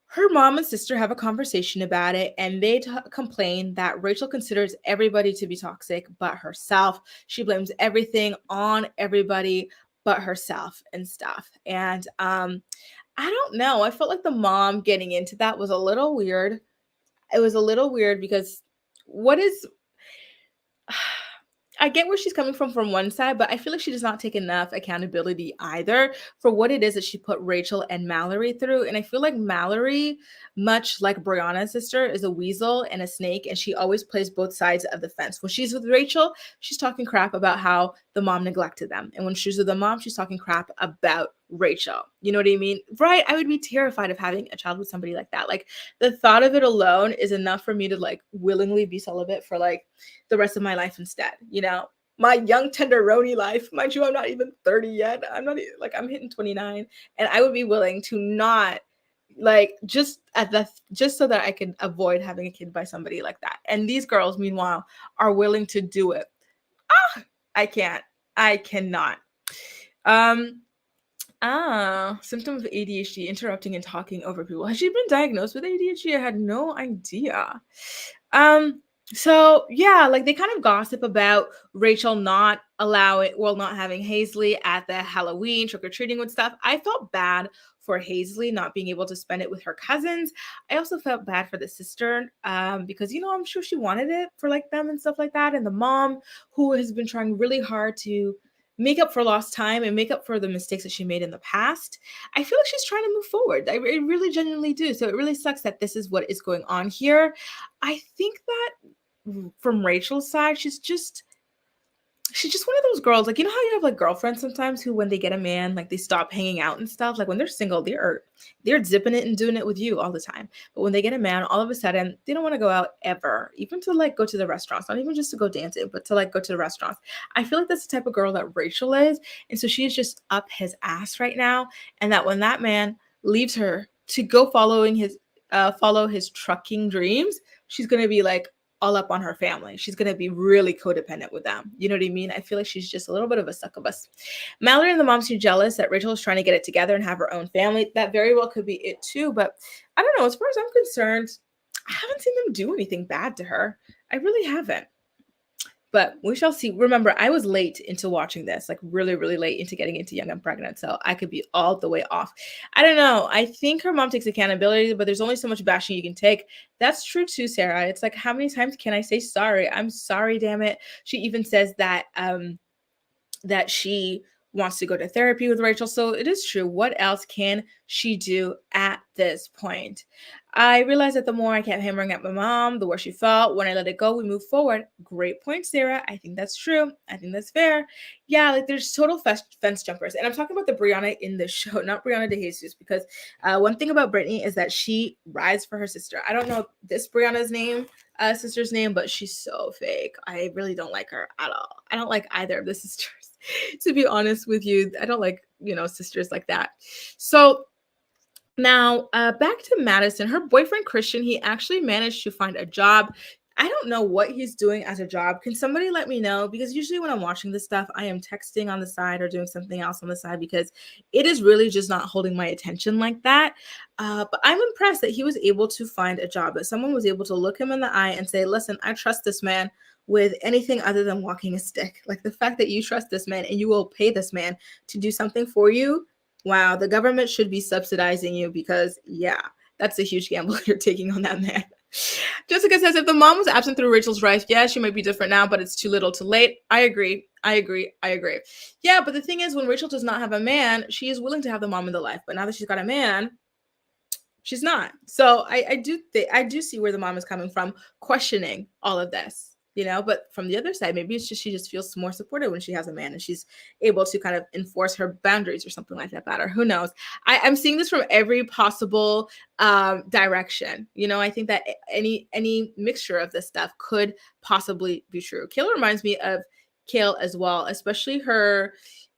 her mom and sister have a conversation about it, and they complain that Rachel considers everybody to be toxic but herself. She blames everything on everybody but herself and stuff. And I don't know. I felt like the mom getting into that was a little weird. It was a little weird because what is I get where she's coming from one side, but I feel like she does not take enough accountability either for what it is that she put Rachel and Mallory through. And I feel like Mallory, much like Brianna's sister, is a weasel and a snake, and she always plays both sides of the fence. When she's with Rachel, she's talking crap about how the mom neglected them. And when she's with the mom, she's talking crap about Rachel. You know what I mean? Right? I would be terrified of having a child with somebody like that. Like the thought of it alone is enough for me to like willingly be celibate for like the rest of my life instead, my young tenderoni life. Mind you, I'm not even 30 yet. I'm not like, I'm hitting 29, and I would be willing to not like just so that I can avoid having a kid by somebody like that. And these girls, meanwhile, are willing to do it. I cannot. Symptom of ADHD, interrupting and talking over people. Has she been diagnosed with ADHD? I had no idea. So yeah, like they kind of gossip about Rachel not having Hazley at the Halloween trick-or-treating with stuff. I felt bad for Hazley not being able to spend it with her cousins. I also felt bad for the sister, because I'm sure she wanted it for like them and stuff like that. And the mom, who has been trying really hard to make up for lost time and make up for the mistakes that she made in the past. I feel like she's trying to move forward. I really genuinely do. So it really sucks that this is what is going on here. I think that from Rachel's side, she's just one of those girls, like, you know how you have like girlfriends sometimes who, when they get a man, like they stop hanging out and stuff. Like when they're single, they're zipping it and doing it with you all the time. But when they get a man, all of a sudden they don't want to go out ever, even to like go to the restaurants, not even just to go dancing, but to like go to the restaurants. I feel like that's the type of girl that Rachel is. And so she is just up his ass right now. And that when that man leaves her to go follow his trucking dreams, she's gonna be like all up on her family. She's going to be really codependent with them. You know what I mean? I feel like she's just a little bit of a succubus. Mallory and the mom seem jealous that Rachel is trying to get it together and have her own family. That very well could be it too. But I don't know. As far as I'm concerned, I haven't seen them do anything bad to her. I really haven't. But we shall see. Remember, I was late into watching this, like really, really late into getting into Young and Pregnant. So I could be all the way off. I don't know. I think her mom takes accountability, but there's only so much bashing you can take. That's true too, Sarah. It's like, how many times can I say sorry? I'm sorry, damn it. She even says that that she wants to go to therapy with Rachel. So it is true. What else can she do at this point? I realized that the more I kept hammering at my mom, the worse she felt. When I let it go, we move forward. Great point, Sarah. I think that's true. I think that's fair. Yeah, like there's total fence jumpers. And I'm talking about the Brianna in this show, not Brianna De Jesus, because one thing about Brittany is that she rides for her sister. I don't know this Brianna's sister's name, but she's so fake. I really don't like her at all. I don't like either of the sisters. To be honest with you, I don't like, sisters like that. So now, back to Madison. Her boyfriend, Christian, he actually managed to find a job. I don't know what he's doing as a job. Can somebody let me know? Because usually when I'm watching this stuff, I am texting on the side or doing something else on the side because it is really just not holding my attention like that. But I'm impressed that he was able to find a job, that someone was able to look him in the eye and say, listen, I trust this man with anything other than walking a stick. Like the fact that you trust this man and you will pay this man to do something for you. Wow, the government should be subsidizing you because, yeah, that's a huge gamble you're taking on that man. Jessica says, if the mom was absent through Rachel's life, yeah, she might be different now, but it's too little too late. I agree. Yeah, but the thing is, when Rachel does not have a man, she is willing to have the mom in the life. But now that she's got a man, she's not. So I do see where the mom is coming from, questioning all of this. But from the other side, maybe it's just she just feels more supported when she has a man and she's able to kind of enforce her boundaries or something like that better. Who knows? I'm seeing this from every possible direction. I think that any mixture of this stuff could possibly be true. Kayla reminds me of Kale as well, especially her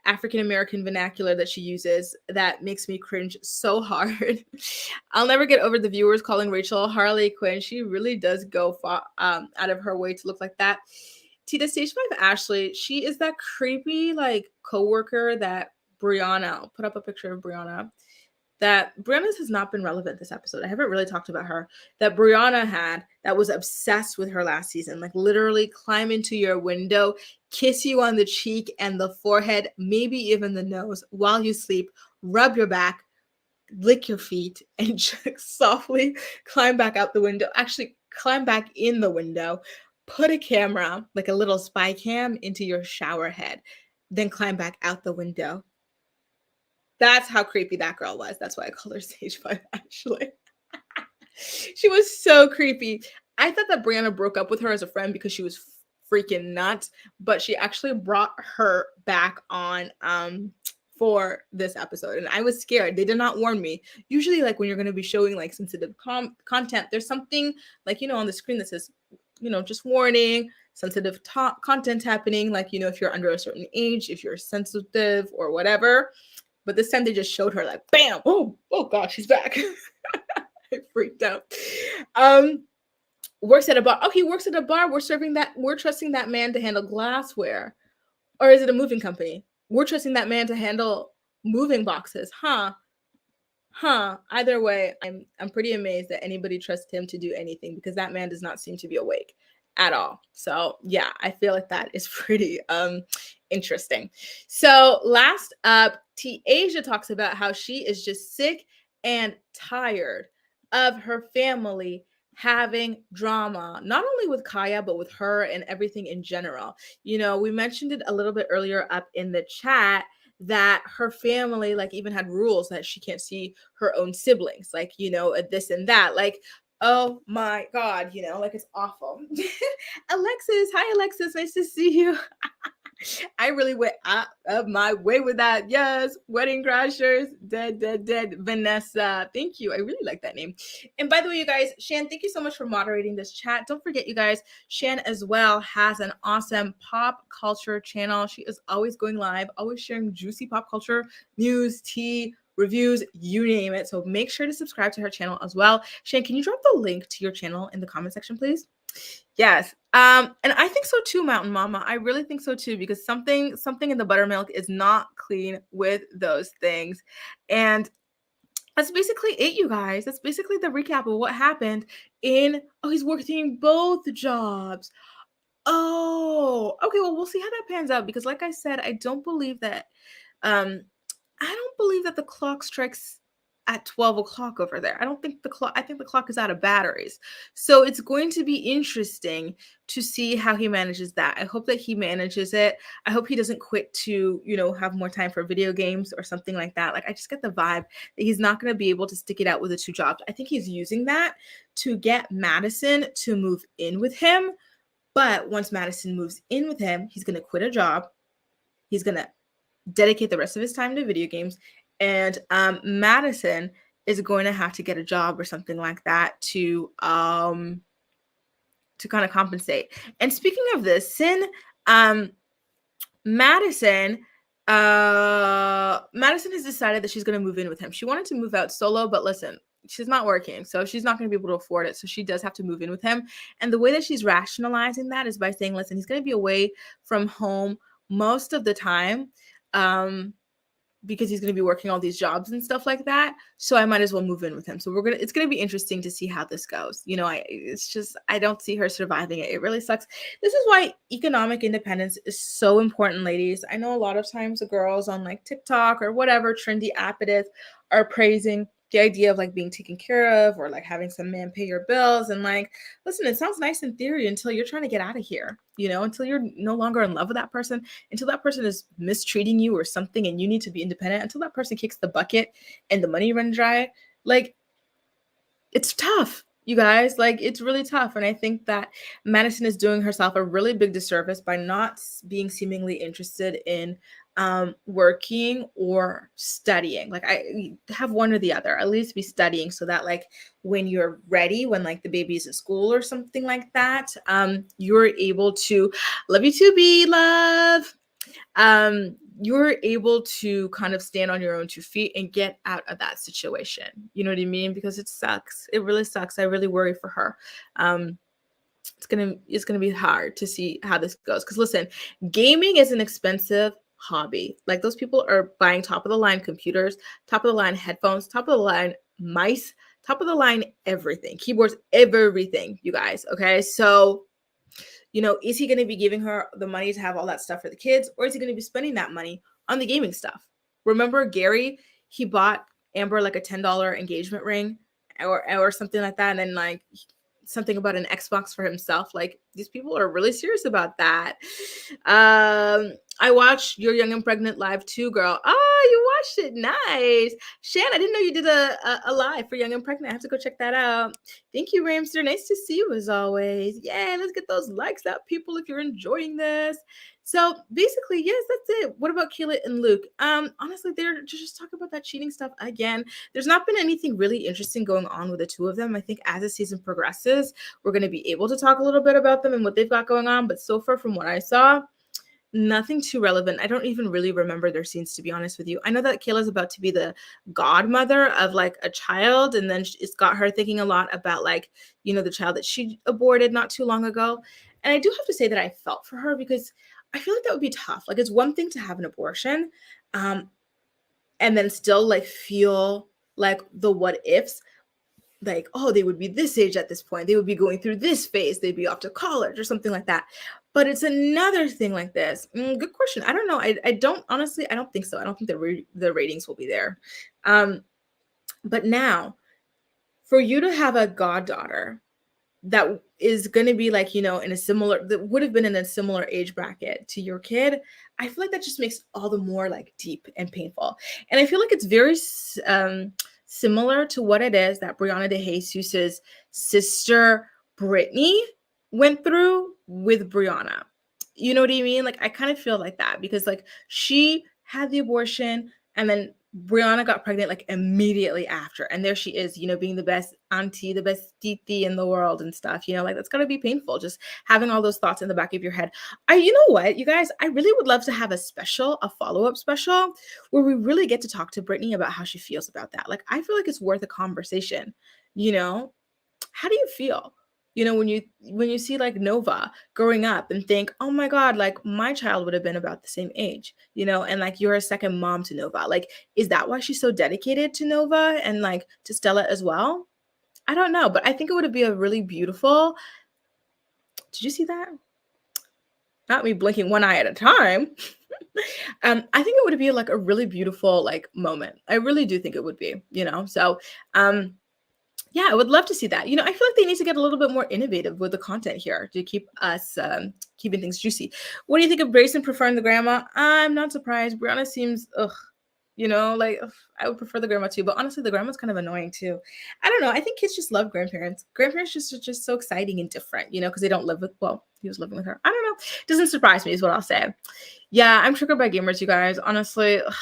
African-American vernacular that she uses that makes me cringe so hard. I'll never get over the viewers calling Rachel Harley Quinn. She really does go out of her way to look like that. Tita Stage 5 Ashley, she is that creepy like coworker that Brianna, I'll put up a picture of Brianna, that Brianna's has not been relevant this episode. I haven't really talked about her. That Brianna had that was obsessed with her last season. Like literally climb into your window, kiss you on the cheek and the forehead, maybe even the nose while you sleep, rub your back, lick your feet, and just softly climb back out the window. Actually, climb back in the window, put a camera, like a little spy cam, into your shower head, then climb back out the window. That's how creepy that girl was. That's why I call her Stage 5 Ashley. She was so creepy. I thought that Brianna broke up with her as a friend because she was freaking nuts, but she actually brought her back on for this episode, and I was scared. They did not warn me. Usually, like when you're going to be showing like sensitive content, there's something like on the screen that says just warning, sensitive content happening, like if you're under a certain age, if you're sensitive or whatever. But this time they just showed her like, bam, oh God, she's back. I freaked out. Works at a bar. Oh, he works at a bar. We're trusting that man to handle glassware. Or is it a moving company? We're trusting that man to handle moving boxes. Huh. Either way, I'm pretty amazed that anybody trusts him to do anything because that man does not seem to be awake at all. So yeah, I feel like that is pretty interesting. So last up, T Asia talks about how she is just sick and tired of her family having drama, not only with Kaya, but with her and everything in general. We mentioned it a little bit earlier up in the chat that her family like even had rules that she can't see her own siblings, like, this and that. Like, oh my God, like it's awful. Alexis, hi Alexis, nice to see you. I really went out of my way with that. Yes, Wedding Crashers, dead. Vanessa, thank you. I really like that name. And by the way, you guys, Shan, thank you so much for moderating this chat. Don't forget, you guys, Shan as well has an awesome pop culture channel. She is always going live, always sharing juicy pop culture news, tea, reviews, you name it. So make sure to subscribe to her channel as well. Shan, can you drop the link to your channel in the comment section, please? Yes. And I think so too, Mountain Mama. I really think so too, because something in the buttermilk is not clean with those things. And that's basically it, you guys. That's basically the recap of what happened he's working both jobs. Oh, okay. Well, we'll see how that pans out, because like I said, I don't believe that the clock strikes at 12 o'clock over there. I think the clock is out of batteries. So it's going to be interesting to see how he manages that. I hope that he manages it. I hope he doesn't quit to, have more time for video games or something like that. Like, I just get the vibe that he's not going to be able to stick it out with the 2 jobs. I think he's using that to get Madison to move in with him. But once Madison moves in with him, he's going to quit a job. He's going to dedicate the rest of his time to video games. And Madison is going to have to get a job or something like that to kind of compensate. And speaking of this, Madison has decided that she's going to move in with him. She wanted to move out solo, but listen, she's not working, so she's not going to be able to afford it. So she does have to move in with him. And the way that she's rationalizing that is by saying, listen, he's going to be away from home most of the time. Because he's going to be working all these jobs and stuff like that. So I might as well move in with him. So it's going to be interesting to see how this goes. I don't see her surviving it. It really sucks. This is why economic independence is so important, ladies. I know a lot of times the girls on like TikTok or whatever trendy app it is are praising the idea of like being taken care of or like having some man pay your bills. And like, listen, it sounds nice in theory until you're trying to get out of here, until you're no longer in love with that person, until that person is mistreating you or something and you need to be independent, until that person kicks the bucket and the money runs dry. Like, it's tough, you guys. Like, it's really tough. And I think that Madison is doing herself a really big disservice by not being seemingly interested in working or studying. Like, I have one or the other, at least be studying, so that like when you're ready, when like the baby's in school or something like that, you're able to, love you too, B love. You're able to kind of stand on your own 2 feet and get out of that situation. You know what I mean? Because it sucks. It really sucks. I really worry for her. It's gonna be hard to see how this goes. Because listen, gaming is an expensive hobby. Like, those people are buying top of the line computers, top of the line headphones, top of the line mice, top of the line everything, keyboards, everything, you guys. Okay, so is he going to be giving her the money to have all that stuff for the kids, or is he going to be spending that money on the gaming stuff? Remember Gary? He bought Amber like a $10 engagement ring or something like that, and then like something about an Xbox for himself. Like, these people are really serious about that. I watched Your Young and Pregnant live too, girl. Oh, you watched it. Nice. Shan, I didn't know you did a live for Young and Pregnant. I have to go check that out. Thank you, Ramster. Nice to see you as always. Yeah, let's get those likes up, people, if you're enjoying this. So basically, yes, that's it. What about Kayla and Luke? Honestly, they're just talking about that cheating stuff again. There's not been anything really interesting going on with the 2 of them. I think as the season progresses, we're going to be able to talk a little bit about them and what they've got going on. But so far, from what I saw, nothing too relevant. I don't even really remember their scenes, to be honest with you. I know that Kayla's about to be the godmother of like a child, and then it's got her thinking a lot about like, the child that she aborted not too long ago. And I do have to say that I felt for her, because I feel like that would be tough. Like, it's one thing to have an abortion, and then still like feel like the what ifs, like, oh, they would be this age at this point, they would be going through this phase, they'd be off to college or something like that. But it's another thing like this. Good question. I don't know. I don't, honestly, I don't think so. I don't think the ratings will be there. But now, for you to have a goddaughter that is going to be like, in a similar, that would have been in a similar age bracket to your kid, I feel like that just makes all the more like deep and painful. And I feel like it's very similar to what it is that Brianna de Jesus's sister Brittany went through with Brianna. You know what I mean? Like, I kind of feel like that because like she had the abortion and then Brianna got pregnant like immediately after. And there she is, being the best auntie, the best titi in the world and stuff, like that's gotta be painful just having all those thoughts in the back of your head. You know what, you guys, I really would love to have a follow-up special where we really get to talk to Brittany about how she feels about that. Like, I feel like it's worth a conversation, you know? How do you feel? When you see like Nova growing up and think, oh my God, like my child would have been about the same age, and like you're a second mom to Nova. Like, is that why she's so dedicated to Nova and like to Stella as well? I don't know, but I think it would be a really beautiful. Did you see that? Not me blinking one eye at a time. I think it would be like a really beautiful like moment. I really do think it would be, So yeah, I would love to see that. I feel like they need to get a little bit more innovative with the content here to keep us keeping things juicy. What do you think of Grayson preferring the grandma? I'm not surprised. Brianna seems like ugh, I would prefer the grandma too. But honestly, the grandma's kind of annoying too. I don't know. I think kids just love grandparents. Grandparents just so exciting and different, because they don't live with. Well, he was living with her. I don't know. Doesn't surprise me, is what I'll say. Yeah, I'm triggered by gamers, you guys. Honestly. Ugh.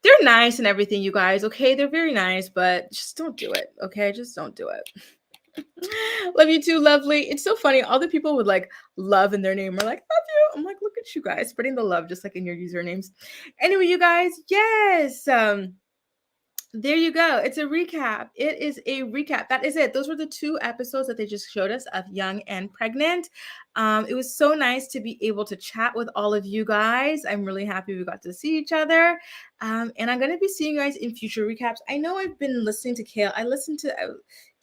They're nice and everything, you guys, okay? They're very nice, but just don't do it, okay? Just don't do it. Love you too, lovely. It's so funny. All the people with like love in their name are like, love you. I'm like, look at you guys spreading the love just like in your usernames. Anyway, you guys, yes. There you go. It's a recap. It is a recap. That is it. Those were the 2 episodes that they just showed us of Young and Pregnant. It was so nice to be able to chat with all of you guys. I'm really happy we got to see each other. And I'm going to be seeing you guys in future recaps. I know I've been listening to Kayla. I listened to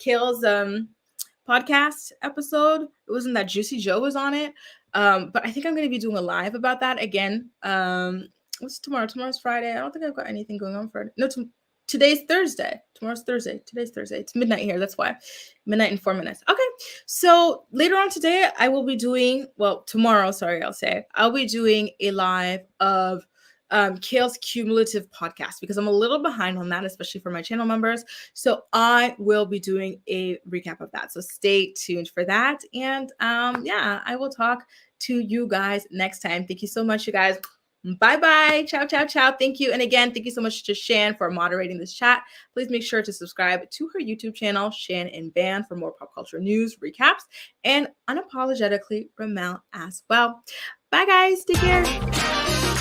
Kayla's podcast episode. It wasn't that Juicy Joe was on it. But I think I'm going to be doing a live about that again. What's tomorrow? Tomorrow's Friday. I don't think I've got anything going on for it. No, today's Thursday. Tomorrow's Thursday. Today's Thursday. It's midnight here. That's why. Midnight and 4 minutes. Okay. So later on today, I will be doing, tomorrow, sorry, I'll be doing a live of Kale's cumulative podcast because I'm a little behind on that, especially for my channel members. So I will be doing a recap of that. So stay tuned for that. And yeah, I will talk to you guys next time. Thank you so much, you guys. Bye-bye. Ciao, ciao, ciao. Thank you. And again, thank you so much to Shan for moderating this chat. Please make sure to subscribe to her YouTube channel, Shan and Van, for more pop culture news, recaps, and unapologetically Ramel as well. Bye, guys. Take care.